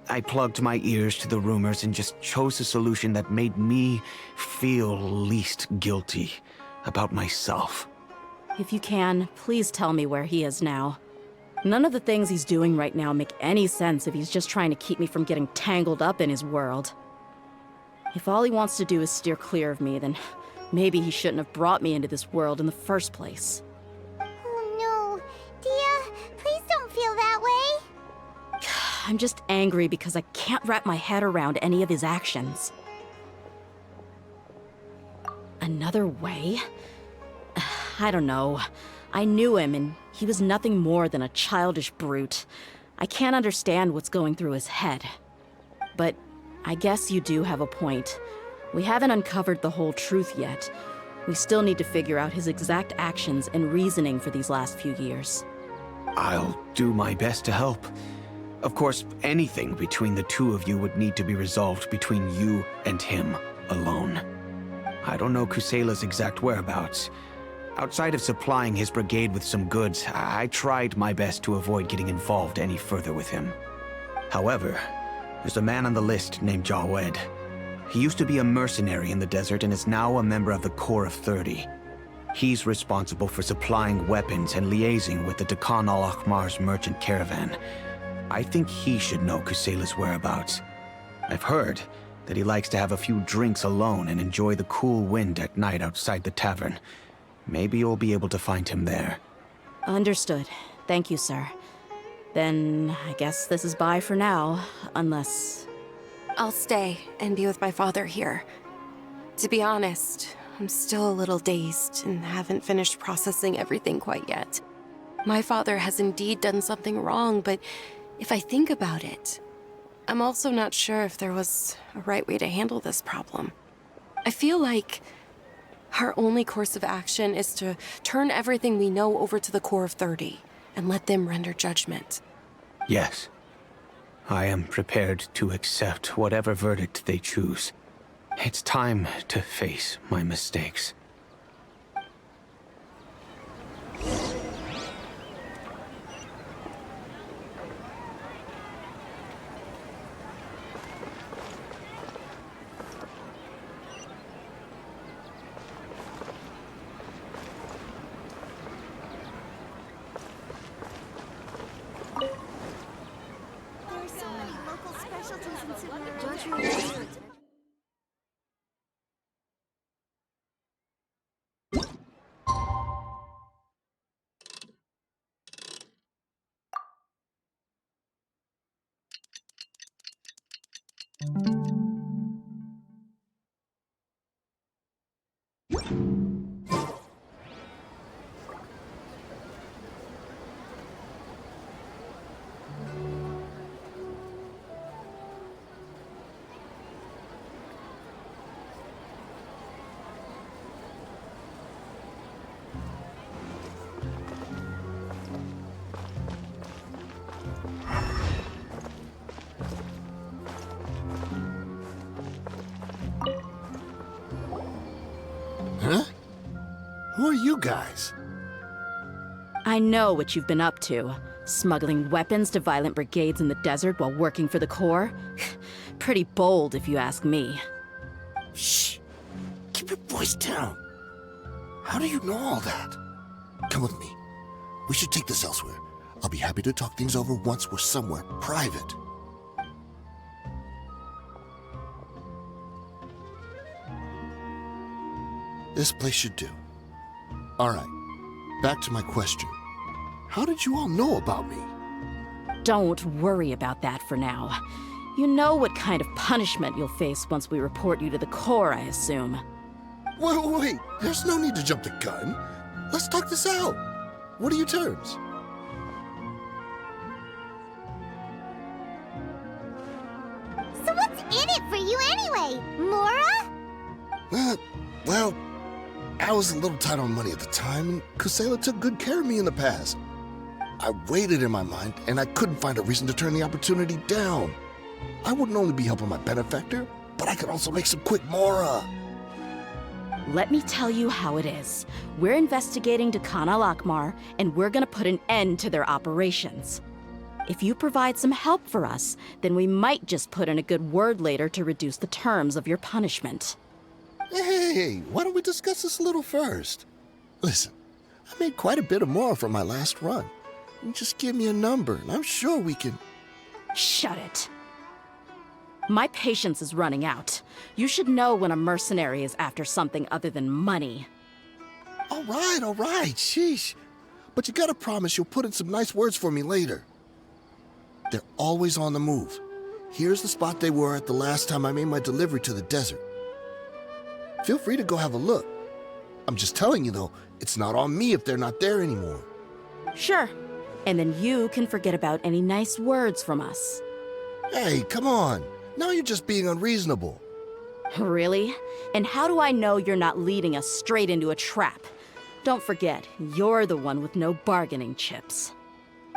I plugged my ears to the rumors and just chose a solution that made me feel least guilty about myself. If you can, please tell me where he is now. None of the things he's doing right now make any sense if he's just trying to keep me from getting tangled up in his world. If all he wants to do is steer clear of me, then maybe he shouldn't have brought me into this world in the first place. Oh no. Dia, please don't feel that way. I'm just angry because I can't wrap my head around any of his actions. Another way? I don't know. I knew him, and he was nothing more than a childish brute. I can't understand what's going through his head. But I guess you do have a point. We haven't uncovered the whole truth yet. We still need to figure out his exact actions and reasoning for these last few years. I'll do my best to help. Of course, anything between the two of you would need to be resolved between you and him alone. I don't know Kusela's exact whereabouts. Outside of supplying his brigade with some goods, I tried my best to avoid getting involved any further with him. However, there's a man on the list named Jawed. He used to be a mercenary in the desert and is now a member of the Corps of 30. He's responsible for supplying weapons and liaising with the Dekan al-Ahmar's merchant caravan. I think he should know Kusela's whereabouts. I've heard that he likes to have a few drinks alone and enjoy the cool wind at night outside the tavern. Maybe you'll be able to find him there. Understood. Thank you, sir. Then I guess this is bye for now, unless... I'll stay and be with my father here. To be honest, I'm still a little dazed and haven't finished processing everything quite yet. My father has indeed done something wrong, but if I think about it, I'm also not sure if there was a right way to handle this problem. I feel like our only course of action is to turn everything we know over to the Corps of 30 and let them render judgment. Yes. I am prepared to accept whatever verdict they choose. It's time to face my mistakes. Huh? Who are you guys? I know what you've been up to. Smuggling weapons to violent brigades in the desert while working for the Corps? Pretty bold, if you ask me. Shh. Keep your voice down. How do you know all that? Come with me. We should take this elsewhere. I'll be happy to talk things over once we're somewhere private. This place should do. All right. Back to my question. How did you all know about me? Don't worry about that for now. You know what kind of punishment you'll face once we report you to the Corps, I assume. Wait. There's no need to jump the gun. Let's talk this out. What are your terms? So what's in it for you anyway, Mora? Well, I was a little tight on money at the time, and Kusela took good care of me in the past. I weighed it in my mind, and I couldn't find a reason to turn the opportunity down. I wouldn't only be helping my benefactor, but I could also make some quick Mora. Let me tell you how it is. We're investigating Dakan al-Akmar, and we're gonna put an end to their operations. If you provide some help for us, then we might just put in a good word later to reduce the terms of your punishment. Hey, why don't we discuss this a little first? Listen, I made quite a bit of Mora from my last run. You just give me a number, and I'm sure we can... Shut it. My patience is running out. You should know when a mercenary is after something other than money. All right, sheesh. But you gotta promise you'll put in some nice words for me later. They're always on the move. Here's the spot they were at the last time I made my delivery to the desert. Feel free to go have a look. I'm just telling you, though, it's not on me if they're not there anymore. Sure. And then you can forget about any nice words from us. Hey, come on. Now you're just being unreasonable. Really? And how do I know you're not leading us straight into a trap? Don't forget, you're the one with no bargaining chips.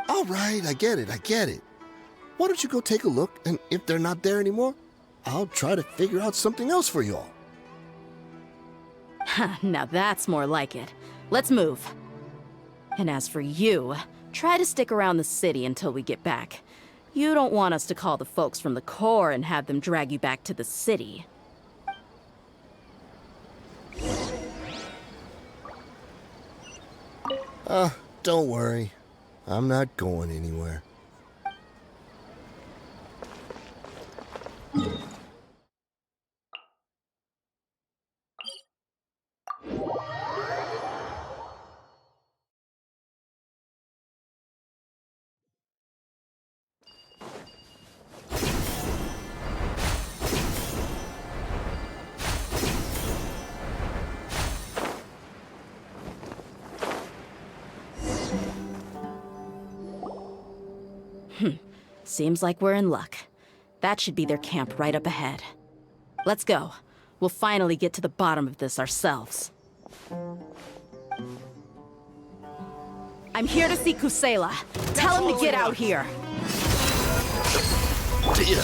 All right, I get it. Why don't you go take a look, and if they're not there anymore, I'll try to figure out something else for y'all. Now that's more like it. Let's move. And as for you, try to stick around the city until we get back. You don't want us to call the folks from the Corps and have them drag you back to the city. Don't worry. I'm not going anywhere. Seems like we're in luck. That should be their camp right up ahead. Let's go. We'll finally get to the bottom of this ourselves. I'm here to see Kusela. Tell him to get out here. Tia,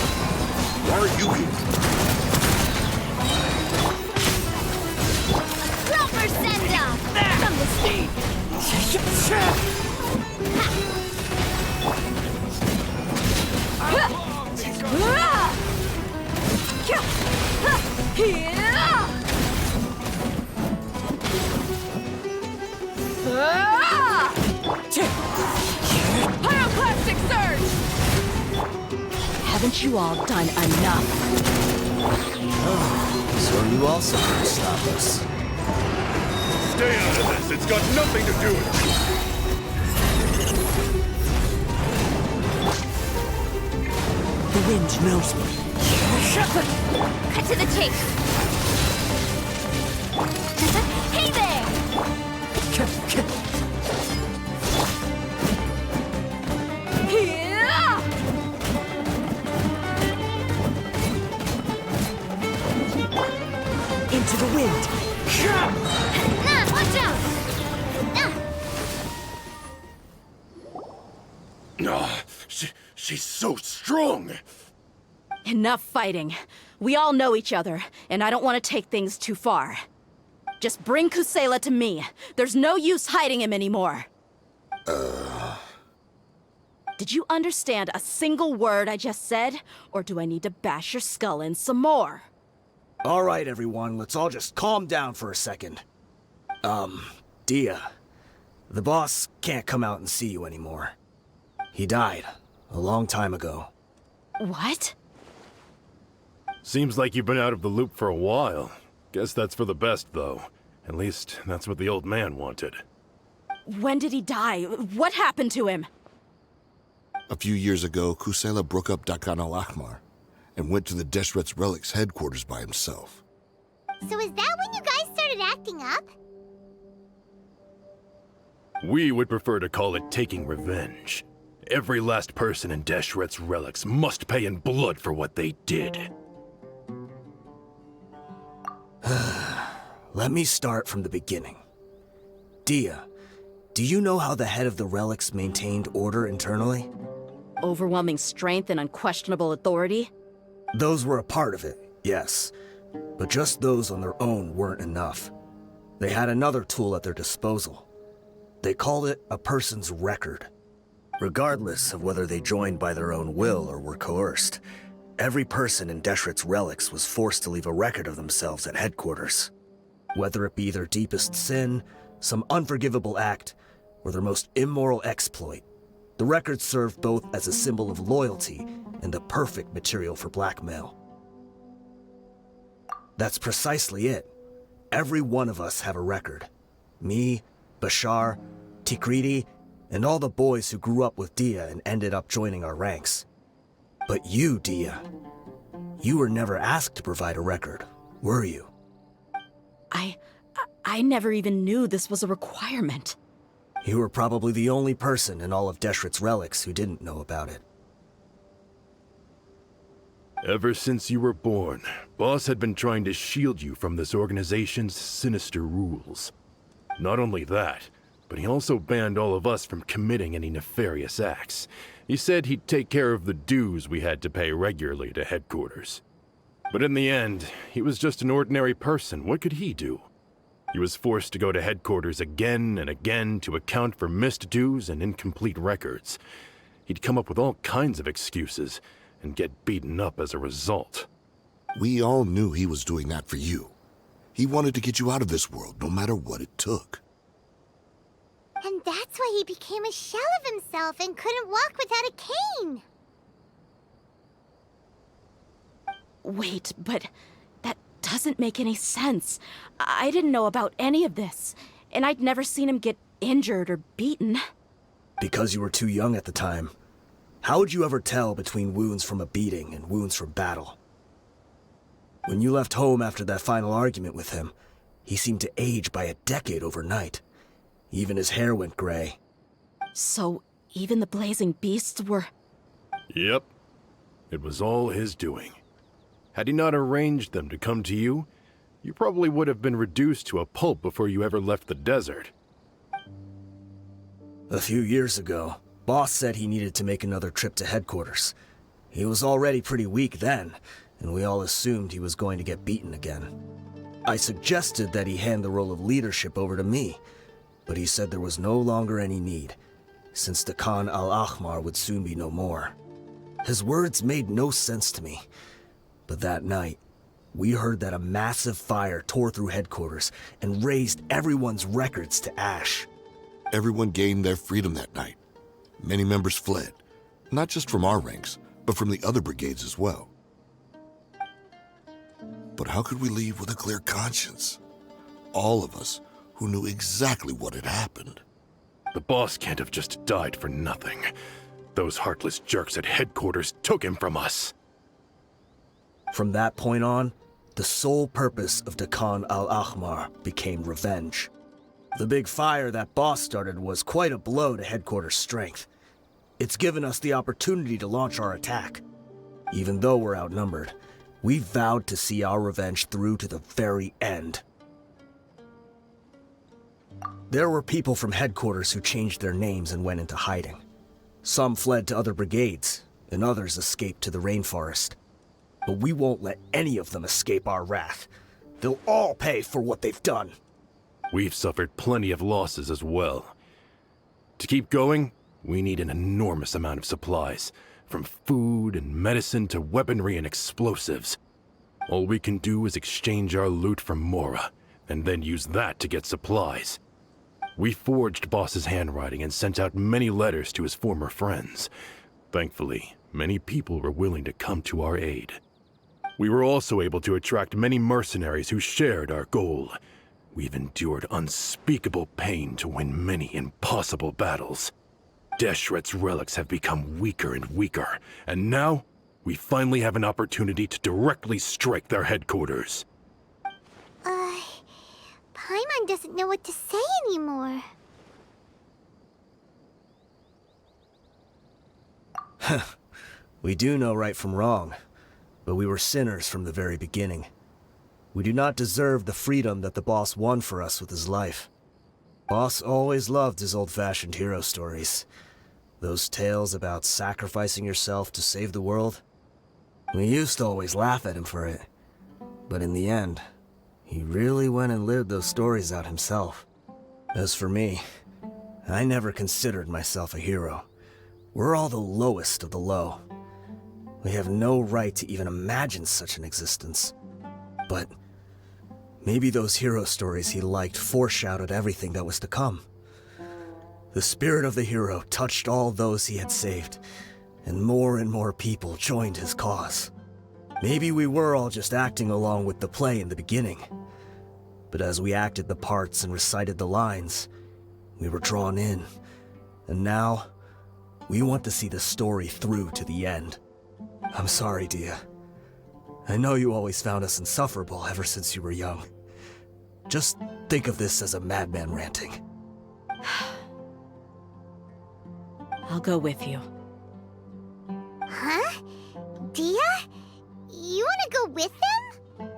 why are you here? Proper send-off! From the Pyroclastic surge! Haven't you all done enough? So you also can't stop us. Stay out of this. It's got nothing to do with you. The wind knows me. Cut to the chase. Hey there! Into the wind. Watch out! She's so strong. Enough fighting. We all know each other, and I don't want to take things too far. Just bring Kusela to me. There's no use hiding him anymore. Did you understand a single word I just said? Or do I need to bash your skull in some more? All right, everyone, let's all just calm down for a second. Dia, the boss can't come out and see you anymore. He died a long time ago. What? Seems like you've been out of the loop for a while. Guess that's for the best, though. At least, that's what the old man wanted. When did he die? What happened to him? A few years ago, Kusela broke up Dakan al-Ahmar and went to the Deshret's Relics headquarters by himself. So is that when you guys started acting up? We would prefer to call it taking revenge. Every last person in Deshret's Relics must pay in blood for what they did. Let me start from the beginning. Dia, do you know how the head of the Relics maintained order internally? Overwhelming strength and unquestionable authority? Those were a part of it, yes. But just those on their own weren't enough. They had another tool at their disposal. They called it a person's record. Regardless of whether they joined by their own will or were coerced, every person in Deshret's Relics was forced to leave a record of themselves at headquarters. Whether it be their deepest sin, some unforgivable act, or their most immoral exploit, the record served both as a symbol of loyalty and the perfect material for blackmail. That's precisely it. Every one of us have a record. Me, Bashar, Tikriti, and all the boys who grew up with Dia and ended up joining our ranks. But you, Dia, you were never asked to provide a record, were you? I never even knew this was a requirement. You were probably the only person in all of Deshret's Relics who didn't know about it. Ever since you were born, Boss had been trying to shield you from this organization's sinister rules. Not only that, but he also banned all of us from committing any nefarious acts. He said he'd take care of the dues we had to pay regularly to headquarters. But in the end, he was just an ordinary person. What could he do? He was forced to go to headquarters again and again to account for missed dues and incomplete records. He'd come up with all kinds of excuses and get beaten up as a result. We all knew he was doing that for you. He wanted to get you out of this world, no matter what it took. And that's why he became a shell of himself and couldn't walk without a cane. Wait, but that doesn't make any sense. I didn't know about any of this, and I'd never seen him get injured or beaten. Because you were too young at the time. How would you ever tell between wounds from a beating and wounds from battle? When you left home after that final argument with him, he seemed to age by a decade overnight. Even his hair went gray. So even the blazing beasts were... Yep. It was all his doing. Had he not arranged them to come to you, you probably would have been reduced to a pulp before you ever left the desert. A few years ago, Boss said he needed to make another trip to headquarters. He was already pretty weak then, and we all assumed he was going to get beaten again. I suggested that he hand the role of leadership over to me, but he said there was no longer any need, since the Khan al-Ahmar would soon be no more. His words made no sense to me, but that night, we heard that a massive fire tore through headquarters and razed everyone's records to ash. Everyone gained their freedom that night. Many members fled, not just from our ranks, but from the other brigades as well. But how could we leave with a clear conscience? All of us who knew exactly what had happened. The boss can't have just died for nothing. Those heartless jerks at headquarters took him from us. From that point on, the sole purpose of Dakan al-Ahmar became revenge. The big fire that Boss started was quite a blow to headquarters' strength. It's given us the opportunity to launch our attack. Even though we're outnumbered, we vowed to see our revenge through to the very end. There were people from headquarters who changed their names and went into hiding. Some fled to other brigades, and others escaped to the rainforest. But we won't let any of them escape our wrath. They'll all pay for what they've done. We've suffered plenty of losses as well. To keep going, we need an enormous amount of supplies, from food and medicine to weaponry and explosives. All we can do is exchange our loot from Mora, and then use that to get supplies. We forged Boss's handwriting and sent out many letters to his former friends. Thankfully, many people were willing to come to our aid. We were also able to attract many mercenaries who shared our goal. We've endured unspeakable pain to win many impossible battles. Deshret's relics have become weaker and weaker, and now we finally have an opportunity to directly strike their headquarters. Paimon doesn't know what to say anymore. We do know right from wrong, but we were sinners from the very beginning. We do not deserve the freedom that the boss won for us with his life. Boss always loved his old-fashioned hero stories. Those tales about sacrificing yourself to save the world. We used to always laugh at him for it. But in the end, he really went and lived those stories out himself. As for me, I never considered myself a hero. We're all the lowest of the low. We have no right to even imagine such an existence. But maybe those hero stories he liked foreshadowed everything that was to come. The spirit of the hero touched all those he had saved, and more people joined his cause. Maybe we were all just acting along with the play in the beginning. But as we acted the parts and recited the lines, we were drawn in. And now, we want to see the story through to the end. I'm sorry, Dia. I know you always found us insufferable ever since you were young. Just think of this as a madman ranting. I'll go with you. Huh? Dia? You wanna go with them?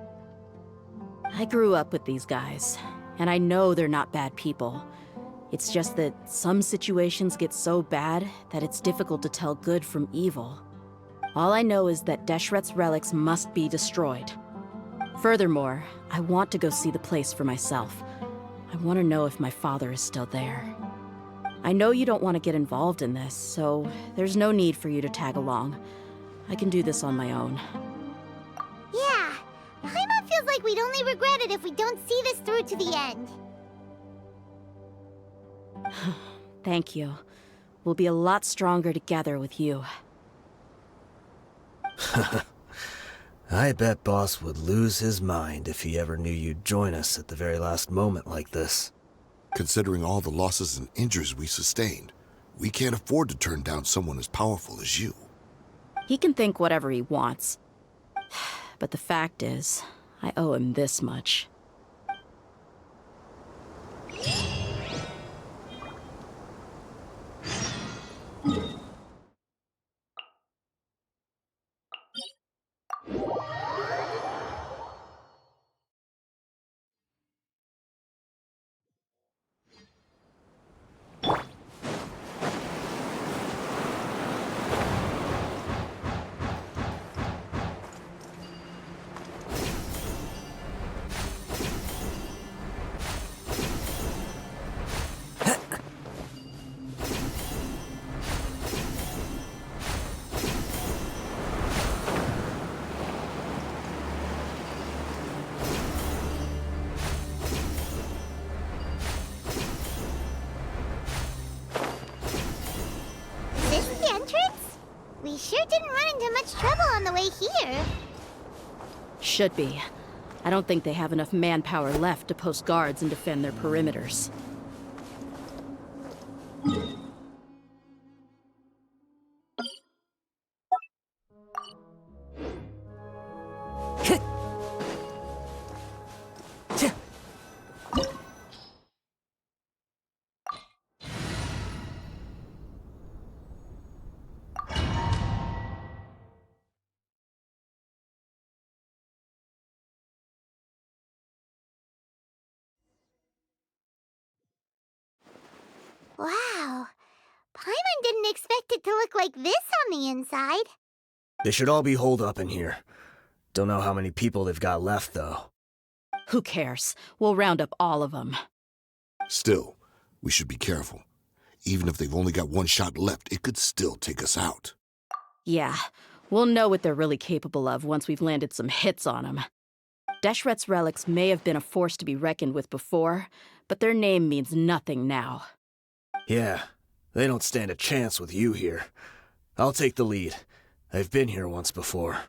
I grew up with these guys, and I know they're not bad people. It's just that some situations get so bad that it's difficult to tell good from evil. All I know is that Deshret's relics must be destroyed. Furthermore, I want to go see the place for myself. I want to know if my father is still there. I know you don't want to get involved in this, so there's no need for you to tag along. I can do this on my own. Yeah, Paimon feels like we'd only regret it if we don't see this through to the end. Thank you. We'll be a lot stronger together with you. I bet Boss would lose his mind if he ever knew you'd join us at the very last moment like this. Considering all the losses and injuries we sustained, we can't afford to turn down someone as powerful as you. He can think whatever he wants. But the fact is, I owe him this much. Is this the entrance? We sure didn't run into much trouble on the way here. Should be. I don't think they have enough manpower left to post guards and defend their perimeters. Wow. Paimon didn't expect it to look like this on the inside. They should all be holed up in here. Don't know how many people they've got left, though. Who cares? We'll round up all of them. Still, we should be careful. Even if they've only got one shot left, it could still take us out. Yeah, we'll know what they're really capable of once we've landed some hits on them. Deshret's relics may have been a force to be reckoned with before, but their name means nothing now. Yeah, they don't stand a chance with you here. I'll take the lead. I've been here once before.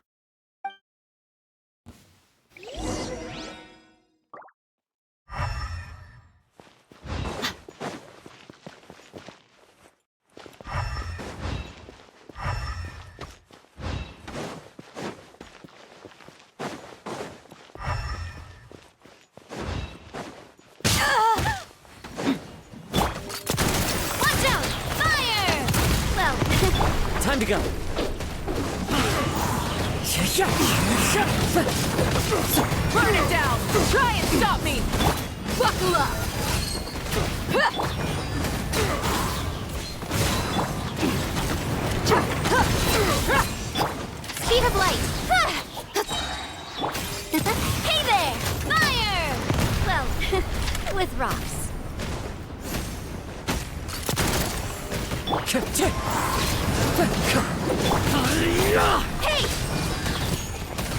Watch out! Fire! Well, Time to go. Burn it down! Try and stop me! Buckle up! speed of light. Hey there! Fire! Well, with rocks. Hey!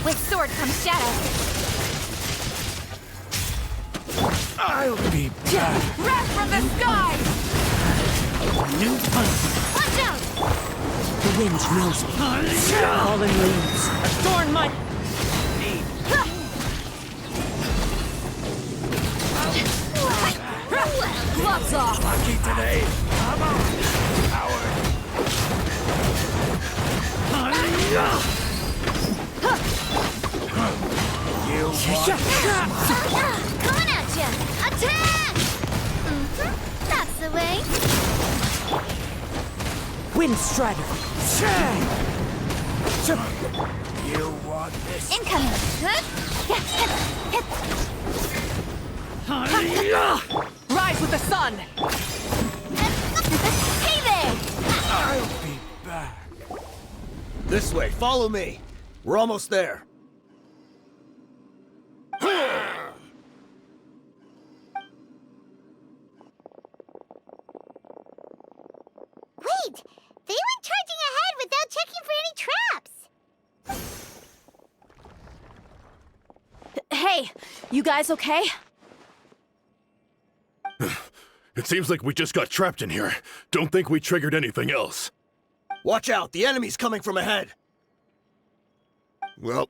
With sword comes shadow. I'll be back. Wrath from the sky! New punch. Watch out! The wind knows me. Fallen leaves. Adorn my... Gloves off! Lucky today. Come on, coward. You want... Coming at ya! Attack! That's the way. Wind Strider. You want this? Incoming. Rise with the sun! Hey there! I'll be back. This way, follow me. We're almost there. Wait! They went charging ahead without checking for any traps! Hey, you guys okay? It seems like we just got trapped in here. Don't think we triggered anything else. Watch out, the enemy's coming from ahead. Well,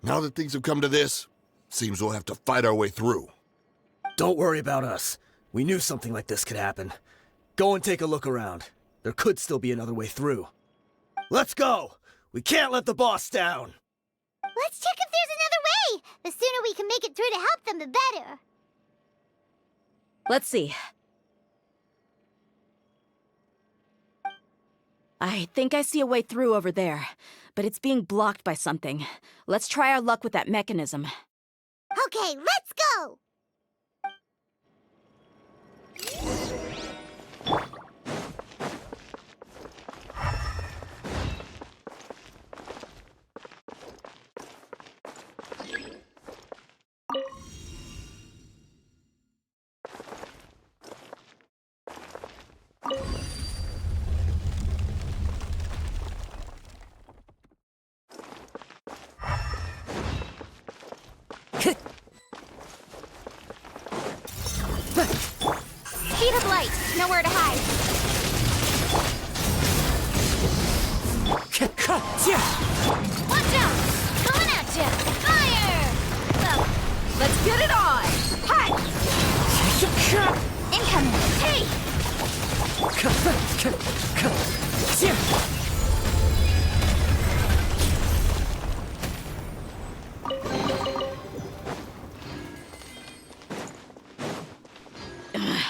now that things have come to this, seems we'll have to fight our way through. Don't worry about us. We knew something like this could happen. Go and take a look around. There could still be another way through. Let's go! We can't let the boss down! Let's check if there's another way! The sooner we can make it through to help them, the better. Let's see. I think I see a way through over there, but it's being blocked by something. Let's try our luck with that mechanism. Okay, let's go! Speed of light, nowhere to hide. Watch out! Coming at ya! Fire! Well, Let's get it on! hi! Incoming! Hey!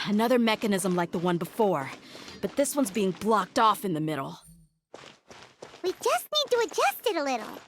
Another mechanism like the one before, but this one's being blocked off in the middle. We just need to adjust it a little.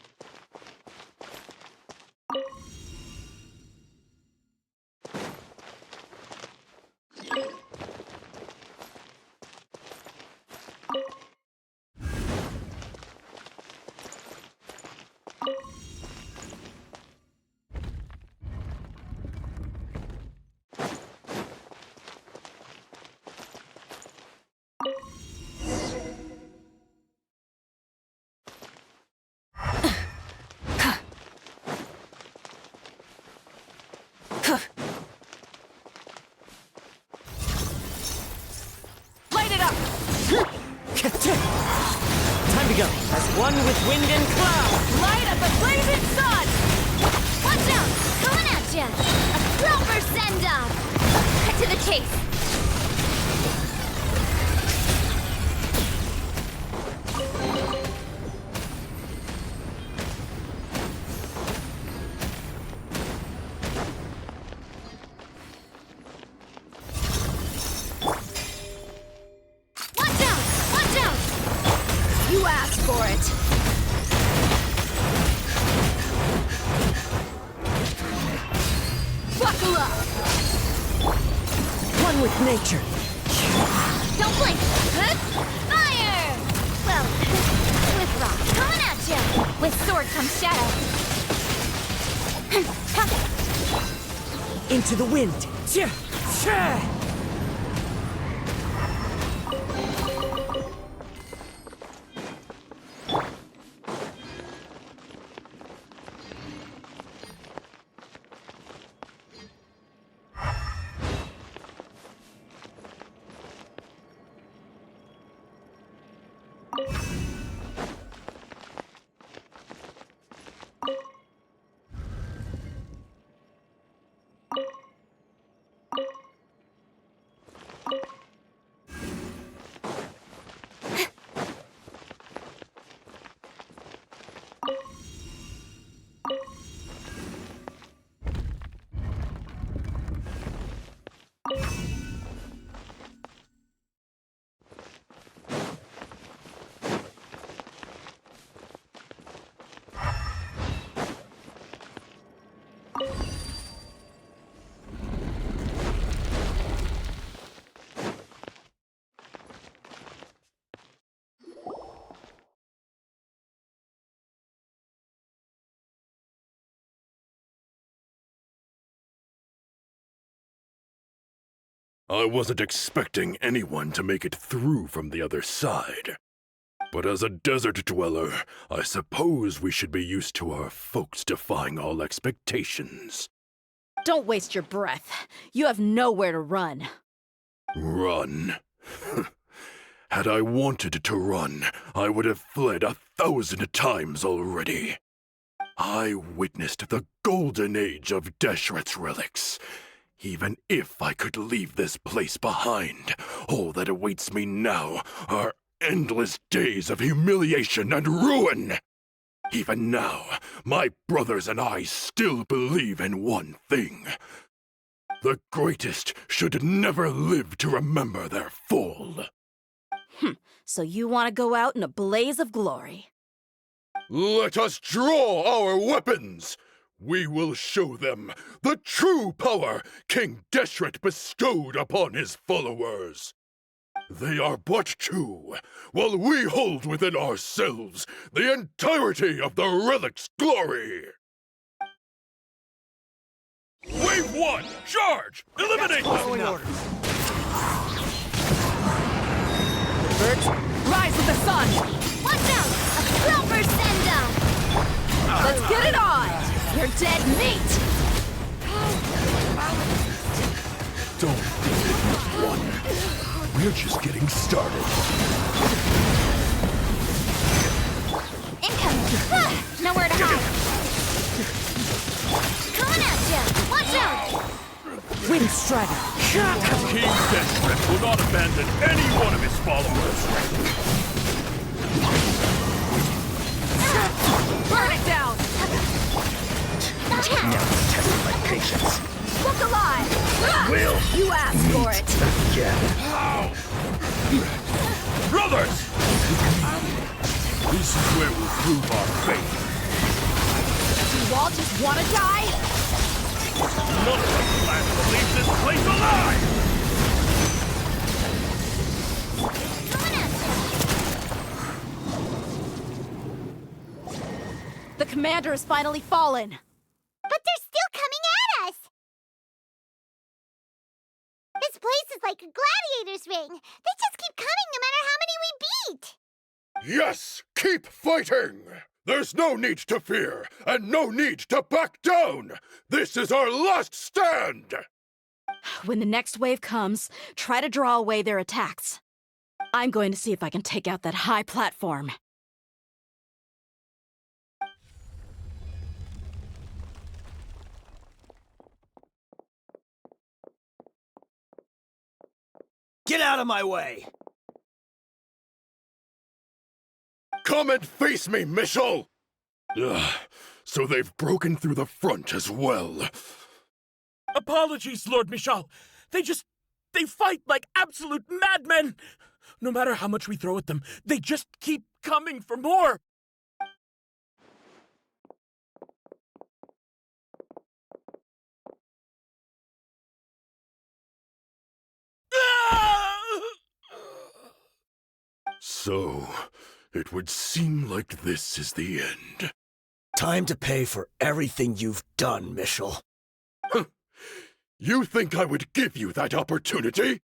we go, as one with wind and cloud! Light up a blazing sun! Watch out! Coming at ya! A proper send-off! Cut to the chase! Watch out! Watch out! You asked for it. Buckle up! One with nature! Don't blink! Huh? Fire! Well, with rock. Coming at ya! With sword comes shadow. Into the wind! Tja! Tja! I wasn't expecting anyone to make it through from the other side. But as a desert dweller, I suppose we should be used to our folks defying all expectations. Don't waste your breath. You have nowhere to run. Run? Had I wanted to run, I would have fled 1,000 times already. I witnessed the golden age of Deshret's relics. Even if I could leave this place behind, all that awaits me now are endless days of humiliation and ruin. Even now, my brothers and I still believe in one thing. The greatest should never live to remember their fall. So you want to go out in a blaze of glory. Let us draw our weapons! We will show them the true power King Deshret bestowed upon his followers. They are but two, while we hold within ourselves the entirety of the relic's glory. Wave 1, charge! Eliminate them! Birds, rise with the sun! Watch out! A proper send-off! Let's get it on! You're dead meat! Don't think it, one. We're just getting started. Incoming! Nowhere to hide! Coming at ya! Watch out! Wind Strider! King Deshret will not abandon any one of his followers. Burn it down! Never tested my patience. Look alive! Will You asked for it! again. Brothers! This is where we'll prove our faith. Do you all just want to die? None of us plan to leave this place alive! The commander has finally fallen. But they're still coming at us! This place is like a gladiator's ring. They just keep coming no matter how many we beat! Yes! Keep fighting! There's no need to fear, and no need to back down! This is our last stand! When the next wave comes, try to draw away their attacks. I'm going to see if I can take out that high platform. Get out of my way! Come and face me, Michel! Ugh, so they've broken through the front as well. Apologies, Lord Michal. They fight like absolute madmen. No matter how much we throw at them, they just keep coming for more. So, it would seem like this is the end. Time to pay for everything you've done, Michel. You think I would give you that opportunity?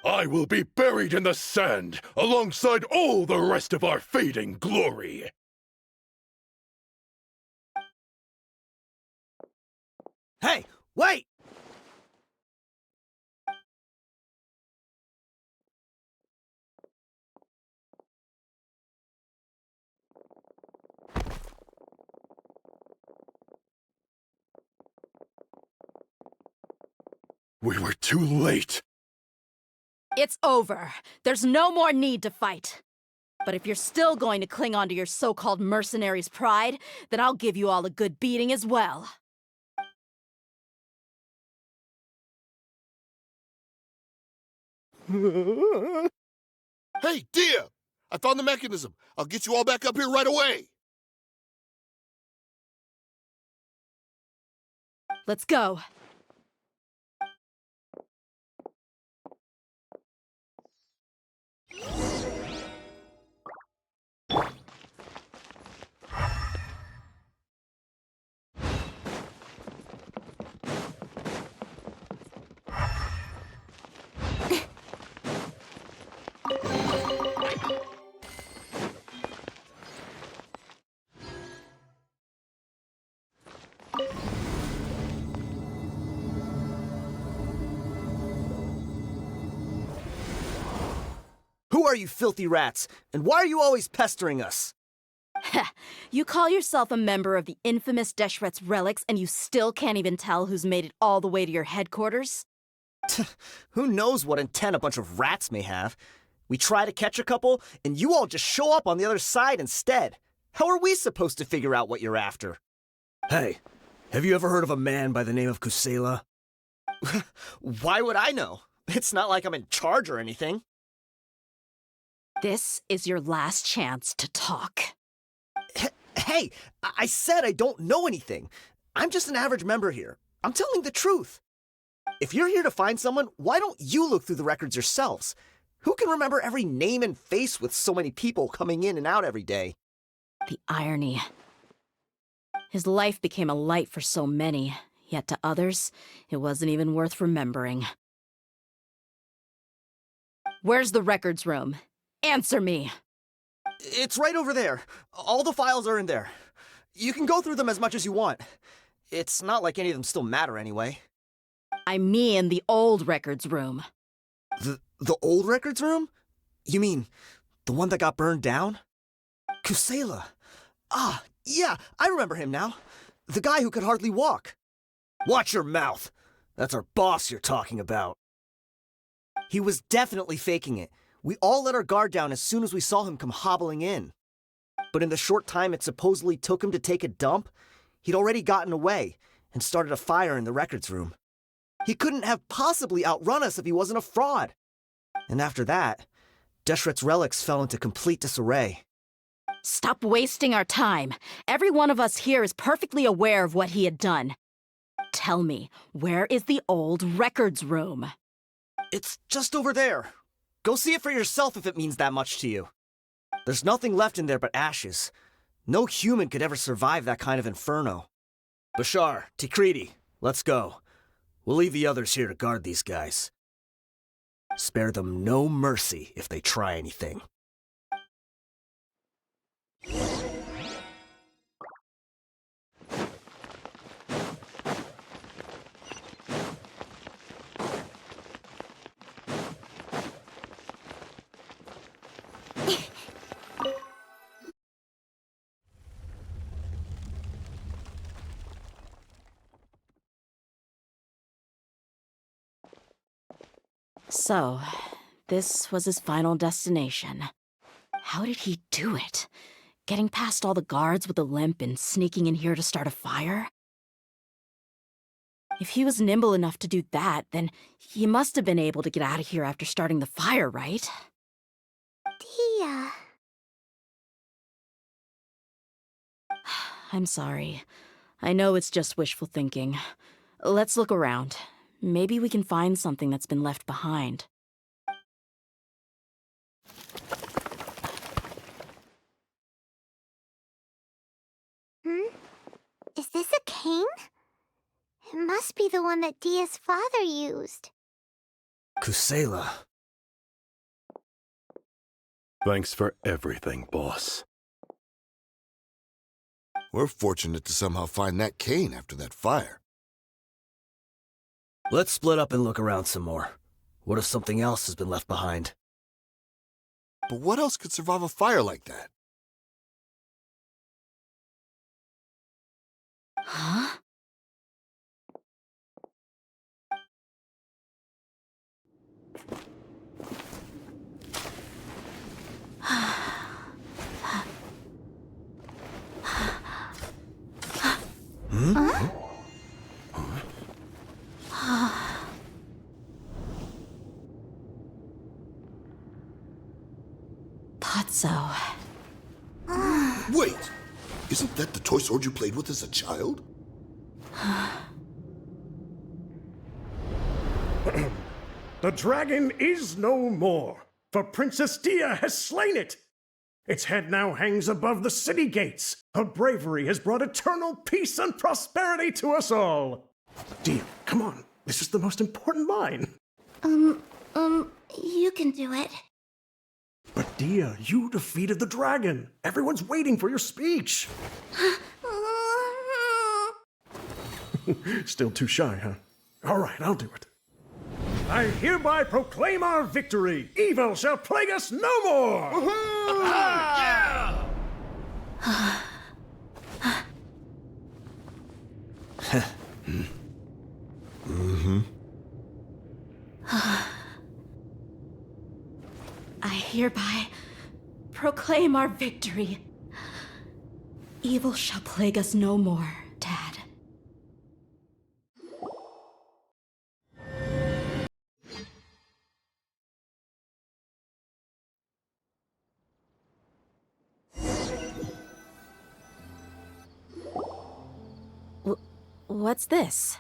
I will be buried in the sand alongside all the rest of our fading glory. Hey, wait! We were too late. It's over. There's no more need to fight. But if you're still going to cling on to your so-called mercenary's pride, then I'll give you all a good beating as well. Hey, Dia! I found the mechanism. I'll get you all back up here right away. Let's go. Who are you filthy rats? And why are you always pestering us? You call yourself a member of the infamous Deshret's relics, and you still can't even tell who's made it all the way to your headquarters? Who knows what intent a bunch of rats may have? We try to catch a couple, and you all just show up on the other side instead. How are we supposed to figure out what you're after? Hey, have you ever heard of a man by the name of Kusela? Why would I know? It's not like I'm in charge or anything. This is your last chance to talk. Hey, I said I don't know anything. I'm just an average member here. I'm telling the truth. If you're here to find someone, why don't you look through the records yourselves? Who can remember every name and face with so many people coming in and out every day? The irony. His life became a light for so many, yet to others, it wasn't even worth remembering. Where's the records room? Answer me! It's right over there. All the files are in there. You can go through them as much as you want. It's not like any of them still matter anyway. I mean the old records room. The old records room? You mean the one that got burned down? Kusela. Ah, yeah, I remember him now. The guy who could hardly walk. Watch your mouth. That's our boss you're talking about. He was definitely faking it. We all let our guard down as soon as we saw him come hobbling in. But in the short time it supposedly took him to take a dump, he'd already gotten away and started a fire in the records room. He couldn't have possibly outrun us if he wasn't a fraud. And after that, Deshret's relics fell into complete disarray. Stop wasting our time. Every one of us here is perfectly aware of what he had done. Tell me, where is the old records room? It's just over there. Go see it for yourself if it means that much to you. There's nothing left in there but ashes. No human could ever survive that kind of inferno. Bashar, Tikriti, let's go. We'll leave the others here to guard these guys. Spare them no mercy if they try anything. So, this was his final destination. How did he do it? Getting past all the guards with a limp and sneaking in here to start a fire? If he was nimble enough to do that, then he must have been able to get out of here after starting the fire, right? Tia. I'm sorry. I know it's just wishful thinking. Let's look around. Maybe we can find something that's been left behind. Is this a cane? It must be the one that Dia's father used. Kusela. Thanks for everything, boss. We're fortunate to somehow find that cane after that fire. Let's split up and look around some more. What if something else has been left behind? But what else could survive a fire like that? Huh? Thought so. Wait! Isn't that the toy sword you played with as a child? The dragon is no more, for Princess Dia has slain it. Its head now hangs above the city gates. Her bravery has brought eternal peace and prosperity to us all. Dia, come on. This is the most important line. You can do it. But Dia, you defeated the dragon. Everyone's waiting for your speech. Still too shy, huh? All right, I'll do it. I hereby proclaim our victory. Evil shall plague us no more. I hereby proclaim our victory. Evil shall plague us no more, Dad. What's this?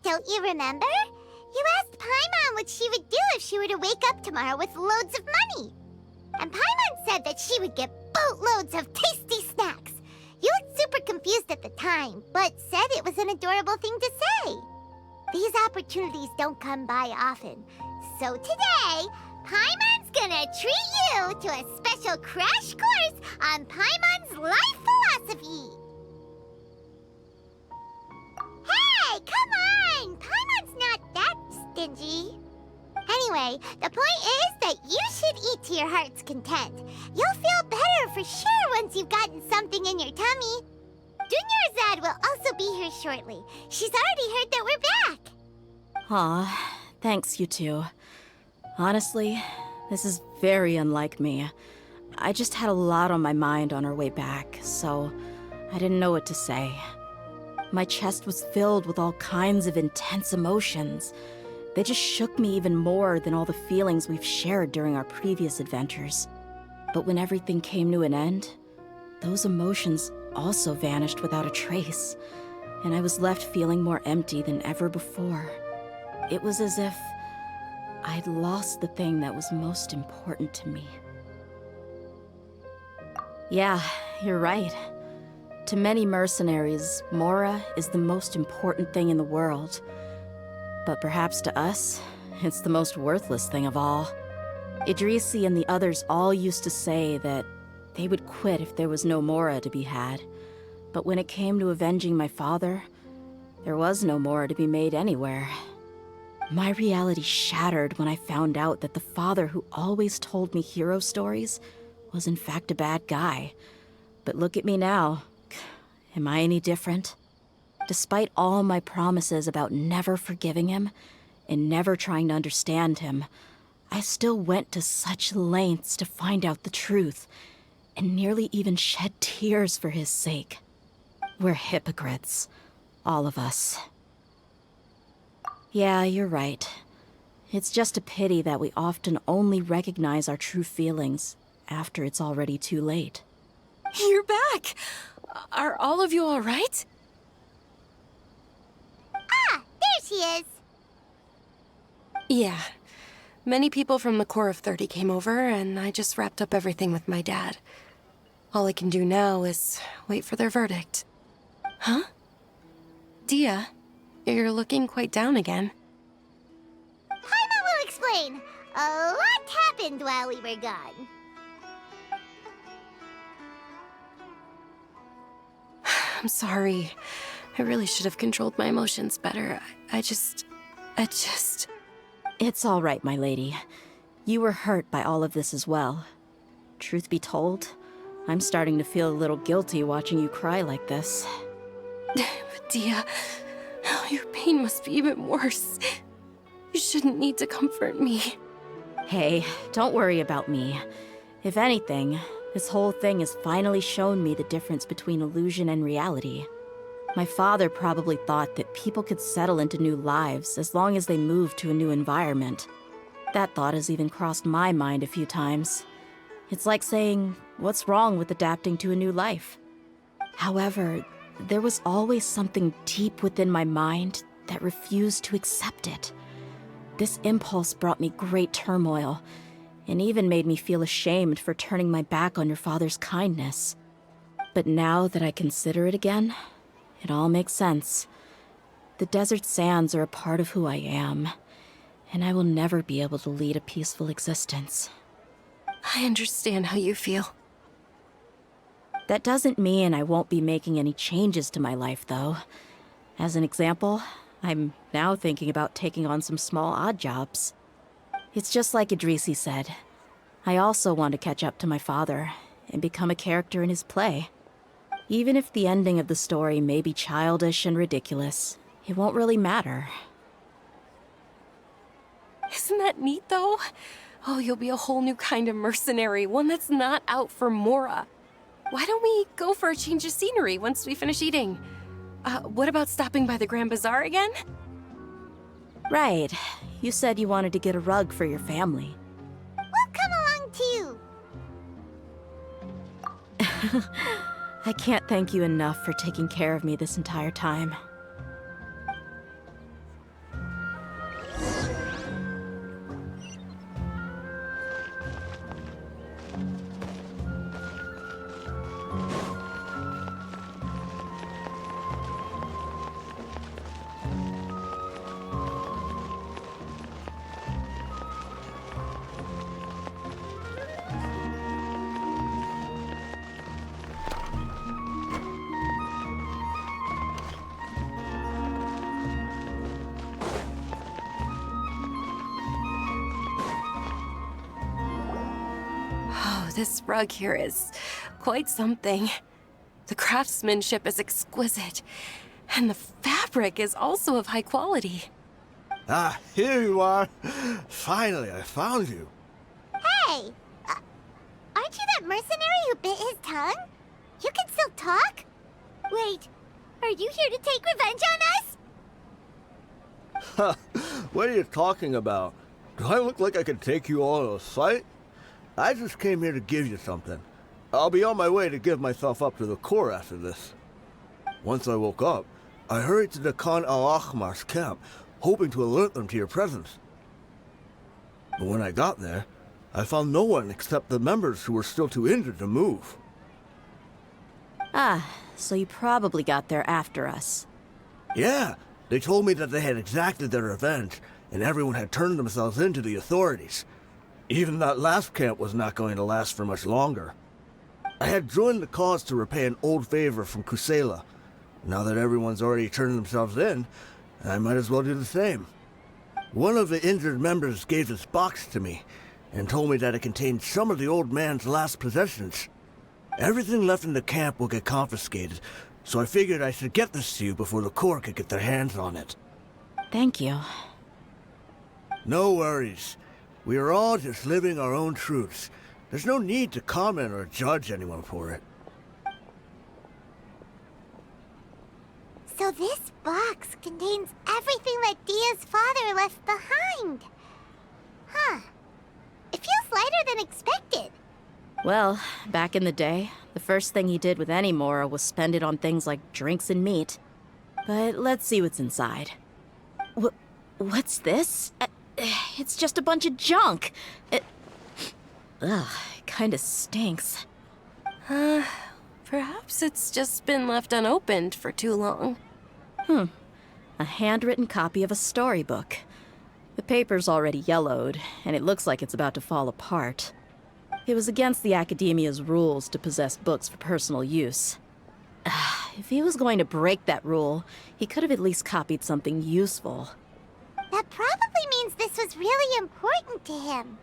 Don't you remember? You asked Paimon what she would do if she were to wake up tomorrow with loads of money. And Paimon said that she would get boatloads of tasty snacks. You looked super confused at the time, but said it was an adorable thing to say. These opportunities don't come by often. So today, Paimon's gonna treat you to a special crash course on Paimon's life philosophy. Hey, come on! Paimon's not that stingy. Anyway, the point is that you should eat to your heart's content. You'll feel better for sure once you've gotten something in your tummy. Dunyarzad will also be here shortly. She's already heard that we're back. Aw, thanks, you two. Honestly, this is very unlike me. I just had a lot on my mind on our way back, so I didn't know what to say. My chest was filled with all kinds of intense emotions. They just shook me even more than all the feelings we've shared during our previous adventures. But when everything came to an end, those emotions also vanished without a trace, and I was left feeling more empty than ever before. It was as if I'd lost the thing that was most important to me. Yeah, you're right. To many mercenaries, Mora is the most important thing in the world. But perhaps to us, it's the most worthless thing of all. Idrisi and the others all used to say that they would quit if there was no Mora to be had. But when it came to avenging my father, there was no Mora to be made anywhere. My reality shattered when I found out that the father who always told me hero stories was in fact a bad guy. But look at me now. Am I any different? Despite all my promises about never forgiving him, and never trying to understand him, I still went to such lengths to find out the truth, and nearly even shed tears for his sake. We're hypocrites. All of us. Yeah, you're right. It's just a pity that we often only recognize our true feelings after it's already too late. You're back! Are all of you all right? Ah, there she is. Yeah. Many people from the Corps of 30 came over, and I just wrapped up everything with my dad. All I can do now is wait for their verdict. Huh? Dia, you're looking quite down again. Paimon will explain. A lot happened while we were gone. I'm sorry. I really should have controlled my emotions better. I just... It's all right, my lady. You were hurt by all of this as well. Truth be told, I'm starting to feel a little guilty watching you cry like this. But Dia, your pain must be even worse. You shouldn't need to comfort me. Hey, don't worry about me. If anything, this whole thing has finally shown me the difference between illusion and reality. My father probably thought that people could settle into new lives as long as they moved to a new environment. That thought has even crossed my mind a few times. It's like saying, what's wrong with adapting to a new life? However, there was always something deep within my mind that refused to accept it. This impulse brought me great turmoil, and even made me feel ashamed for turning my back on your father's kindness. But now that I consider it again, it all makes sense. The desert sands are a part of who I am, and I will never be able to lead a peaceful existence. I understand how you feel. That doesn't mean I won't be making any changes to my life, though. As an example, I'm now thinking about taking on some small odd jobs. It's just like Idrisi said. I also want to catch up to my father and become a character in his play. Even if the ending of the story may be childish and ridiculous, it won't really matter. Isn't that neat, though? Oh, you'll be a whole new kind of mercenary, one that's not out for Mora. Why don't we go for a change of scenery once we finish eating? What about stopping by the Grand Bazaar again? Right. You said you wanted to get a rug for your family. We'll come along too. I can't thank you enough for taking care of me this entire time. This rug here is quite something. The craftsmanship is exquisite, and the fabric is also of high quality. Ah, here you are. Finally, I found you. Hey! Aren't you that mercenary who bit his tongue? You can still talk? Wait, are you here to take revenge on us? What are you talking about? Do I look like I could take you all in a fight? I just came here to give you something. I'll be on my way to give myself up to the Corps after this. Once I woke up, I hurried to the Khan al-Ahmar's camp, hoping to alert them to your presence. But when I got there, I found no one except the members who were still too injured to move. Ah, so you probably got there after us. Yeah, they told me that they had exacted their revenge, and everyone had turned themselves in to the authorities. Even that last camp was not going to last for much longer. I had joined the cause to repay an old favor from Kusela. Now that everyone's already turned themselves in, I might as well do the same. One of the injured members gave this box to me, and told me that it contained some of the old man's last possessions. Everything left in the camp will get confiscated, so I figured I should get this to you before the Corps could get their hands on it. Thank you. No worries. We are all just living our own truths. There's no need to comment or judge anyone for it. So this box contains everything that Dia's father left behind. Huh. It feels lighter than expected. Well, back in the day, the first thing he did with any Mora was spend it on things like drinks and meat. But let's see what's inside. What's this? It's just a bunch of junk. It kinda stinks. Perhaps it's just been left unopened for too long. A handwritten copy of a storybook. The paper's already yellowed, and it looks like it's about to fall apart. It was against the Academia's rules to possess books for personal use. If he was going to break that rule, he could have at least copied something useful. That probably means this was really important to him.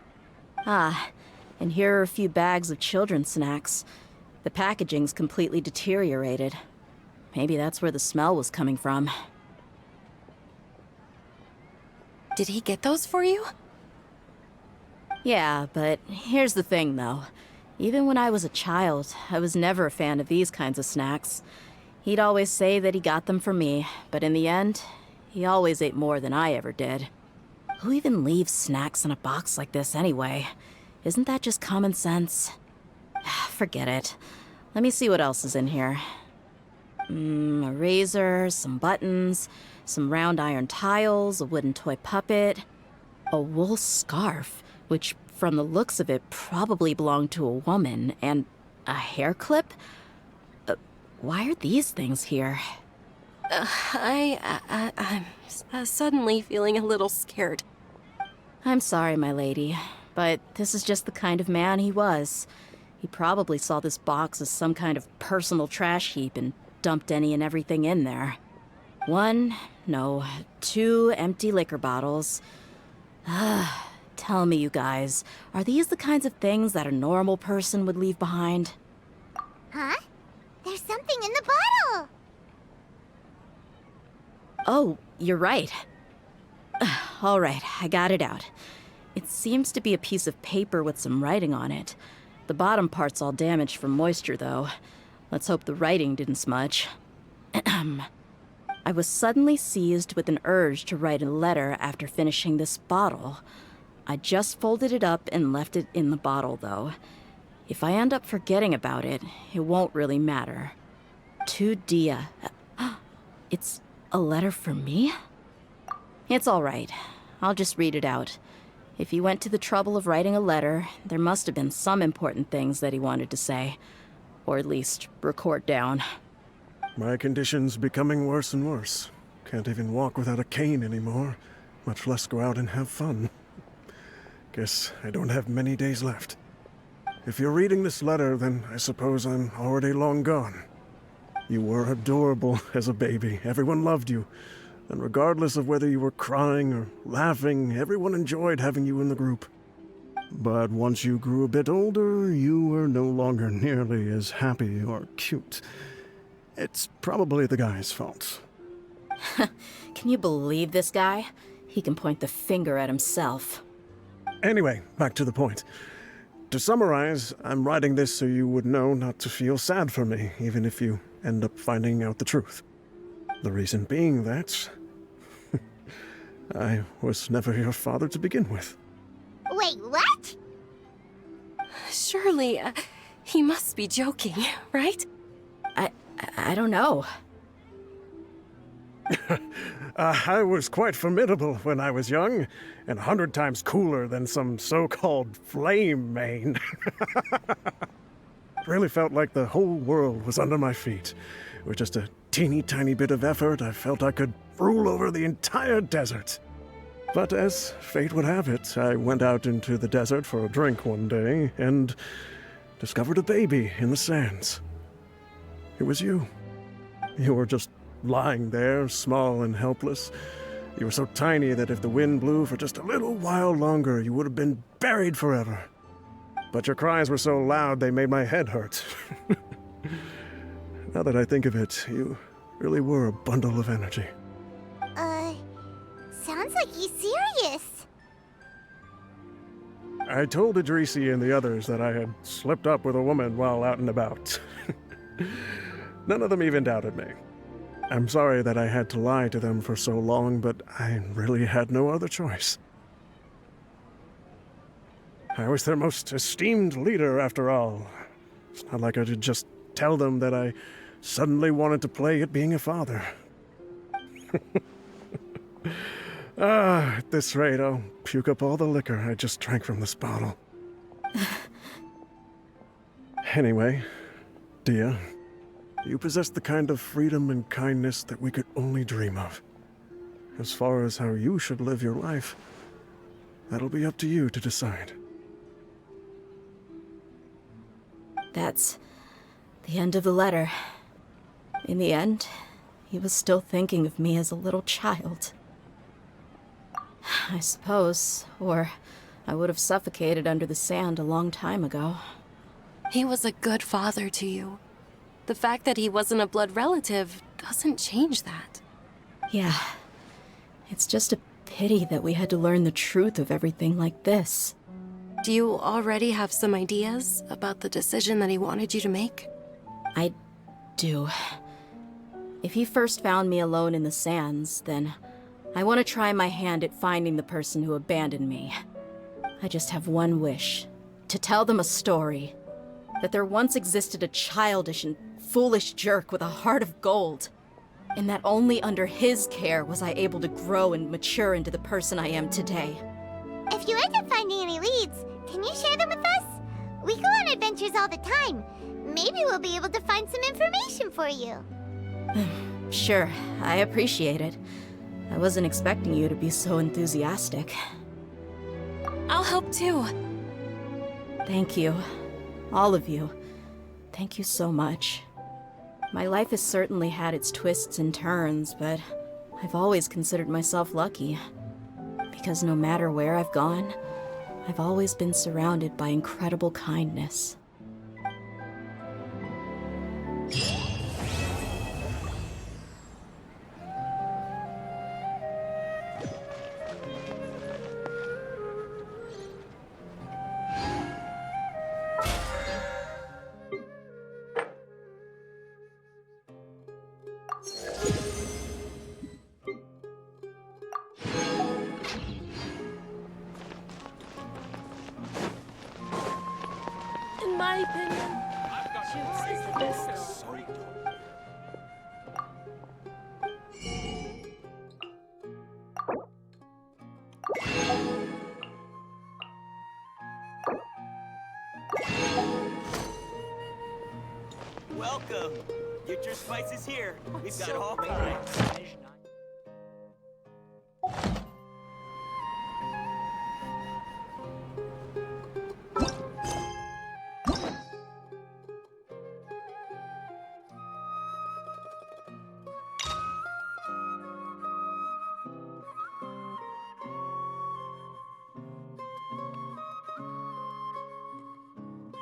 And here are a few bags of children's snacks. The packaging's completely deteriorated. Maybe that's where the smell was coming from. Did he get those for you? Yeah, but here's the thing, though. Even when I was a child, I was never a fan of these kinds of snacks. He'd always say that he got them for me, but in the end, he always ate more than I ever did. Who even leaves snacks in a box like this anyway? Isn't that just common sense? Forget it. Let me see what else is in here. A razor, some buttons, some round iron tiles, a wooden toy puppet, a wool scarf, which from the looks of it probably belonged to a woman, and a hair clip? Why are these things here? I'm suddenly feeling a little scared. I'm sorry, my lady, but this is just the kind of man he was. He probably saw this box as some kind of personal trash heap and dumped any and everything in there. 2 empty liquor bottles. Tell me, you guys, are these the kinds of things that a normal person would leave behind? Huh? There's something in the bottle! Oh, you're right. All right, I got it out. It seems to be a piece of paper with some writing on it. The bottom part's all damaged from moisture, though. Let's hope the writing didn't smudge. I was suddenly seized with an urge to write a letter after finishing this bottle. I just folded it up and left it in the bottle, though. If I end up forgetting about it, it won't really matter. To Dia. It's a letter for me? It's all right. I'll just read it out. If he went to the trouble of writing a letter, there must have been some important things that he wanted to say. Or at least record down. My condition's becoming worse and worse. Can't even walk without a cane anymore, much less go out and have fun. Guess I don't have many days left. If you're reading this letter, then I suppose I'm already long gone. You were adorable as a baby. Everyone loved you. And regardless of whether you were crying or laughing, everyone enjoyed having you in the group. But once you grew a bit older, you were no longer nearly as happy or cute. It's probably the guy's fault. Can you believe this guy? He can point the finger at himself. Anyway, back to the point. To summarize, I'm writing this so you would know not to feel sad for me, even if you end up finding out the truth. The reason being that I was never your father to begin with. Wait, what? Surely, he must be joking, right? I don't know. I was quite formidable when I was young, and 100 times cooler than some so-called flame main. Really felt like the whole world was under my feet. With just a teeny tiny bit of effort, I felt I could rule over the entire desert. But as fate would have it, I went out into the desert for a drink one day and discovered a baby in the sands. It was you. You were just lying there, small and helpless. You were so tiny that if the wind blew for just a little while longer, you would have been buried forever. But your cries were so loud they made my head hurt. Now that I think of it, you really were a bundle of energy. Sounds like he's serious. I told Idrisi and the others that I had slipped up with a woman while out and about. None of them even doubted me. I'm sorry that I had to lie to them for so long, but I really had no other choice. I was their most esteemed leader, after all. It's not like I could just tell them that I suddenly wanted to play at being a father. At this rate, I'll puke up all the liquor I just drank from this bottle. Anyway, Dia, you possess the kind of freedom and kindness that we could only dream of. As far as how you should live your life, that'll be up to you to decide. That's the end of the letter. In the end, he was still thinking of me as a little child. I suppose, or I would have suffocated under the sand a long time ago. He was a good father to you. The fact that he wasn't a blood relative doesn't change that. Yeah. It's just a pity that we had to learn the truth of everything like this. Do you already have some ideas about the decision that he wanted you to make? I do. If he first found me alone in the sands, then I want to try my hand at finding the person who abandoned me. I just have one wish. To tell them a story. That there once existed a childish and foolish jerk with a heart of gold. And that only under his care was I able to grow and mature into the person I am today. If you end up finding any leads, can you share them with us? We go on adventures all the time. Maybe we'll be able to find some information for you. Sure, I appreciate it. I wasn't expecting you to be so enthusiastic. I'll help too. Thank you. All of you. Thank you so much. My life has certainly had its twists and turns, but I've always considered myself lucky. Because no matter where I've gone, I've always been surrounded by incredible kindness. In my opinion, Juice is the best. Welcome! Get your spices here. We've got all kinds.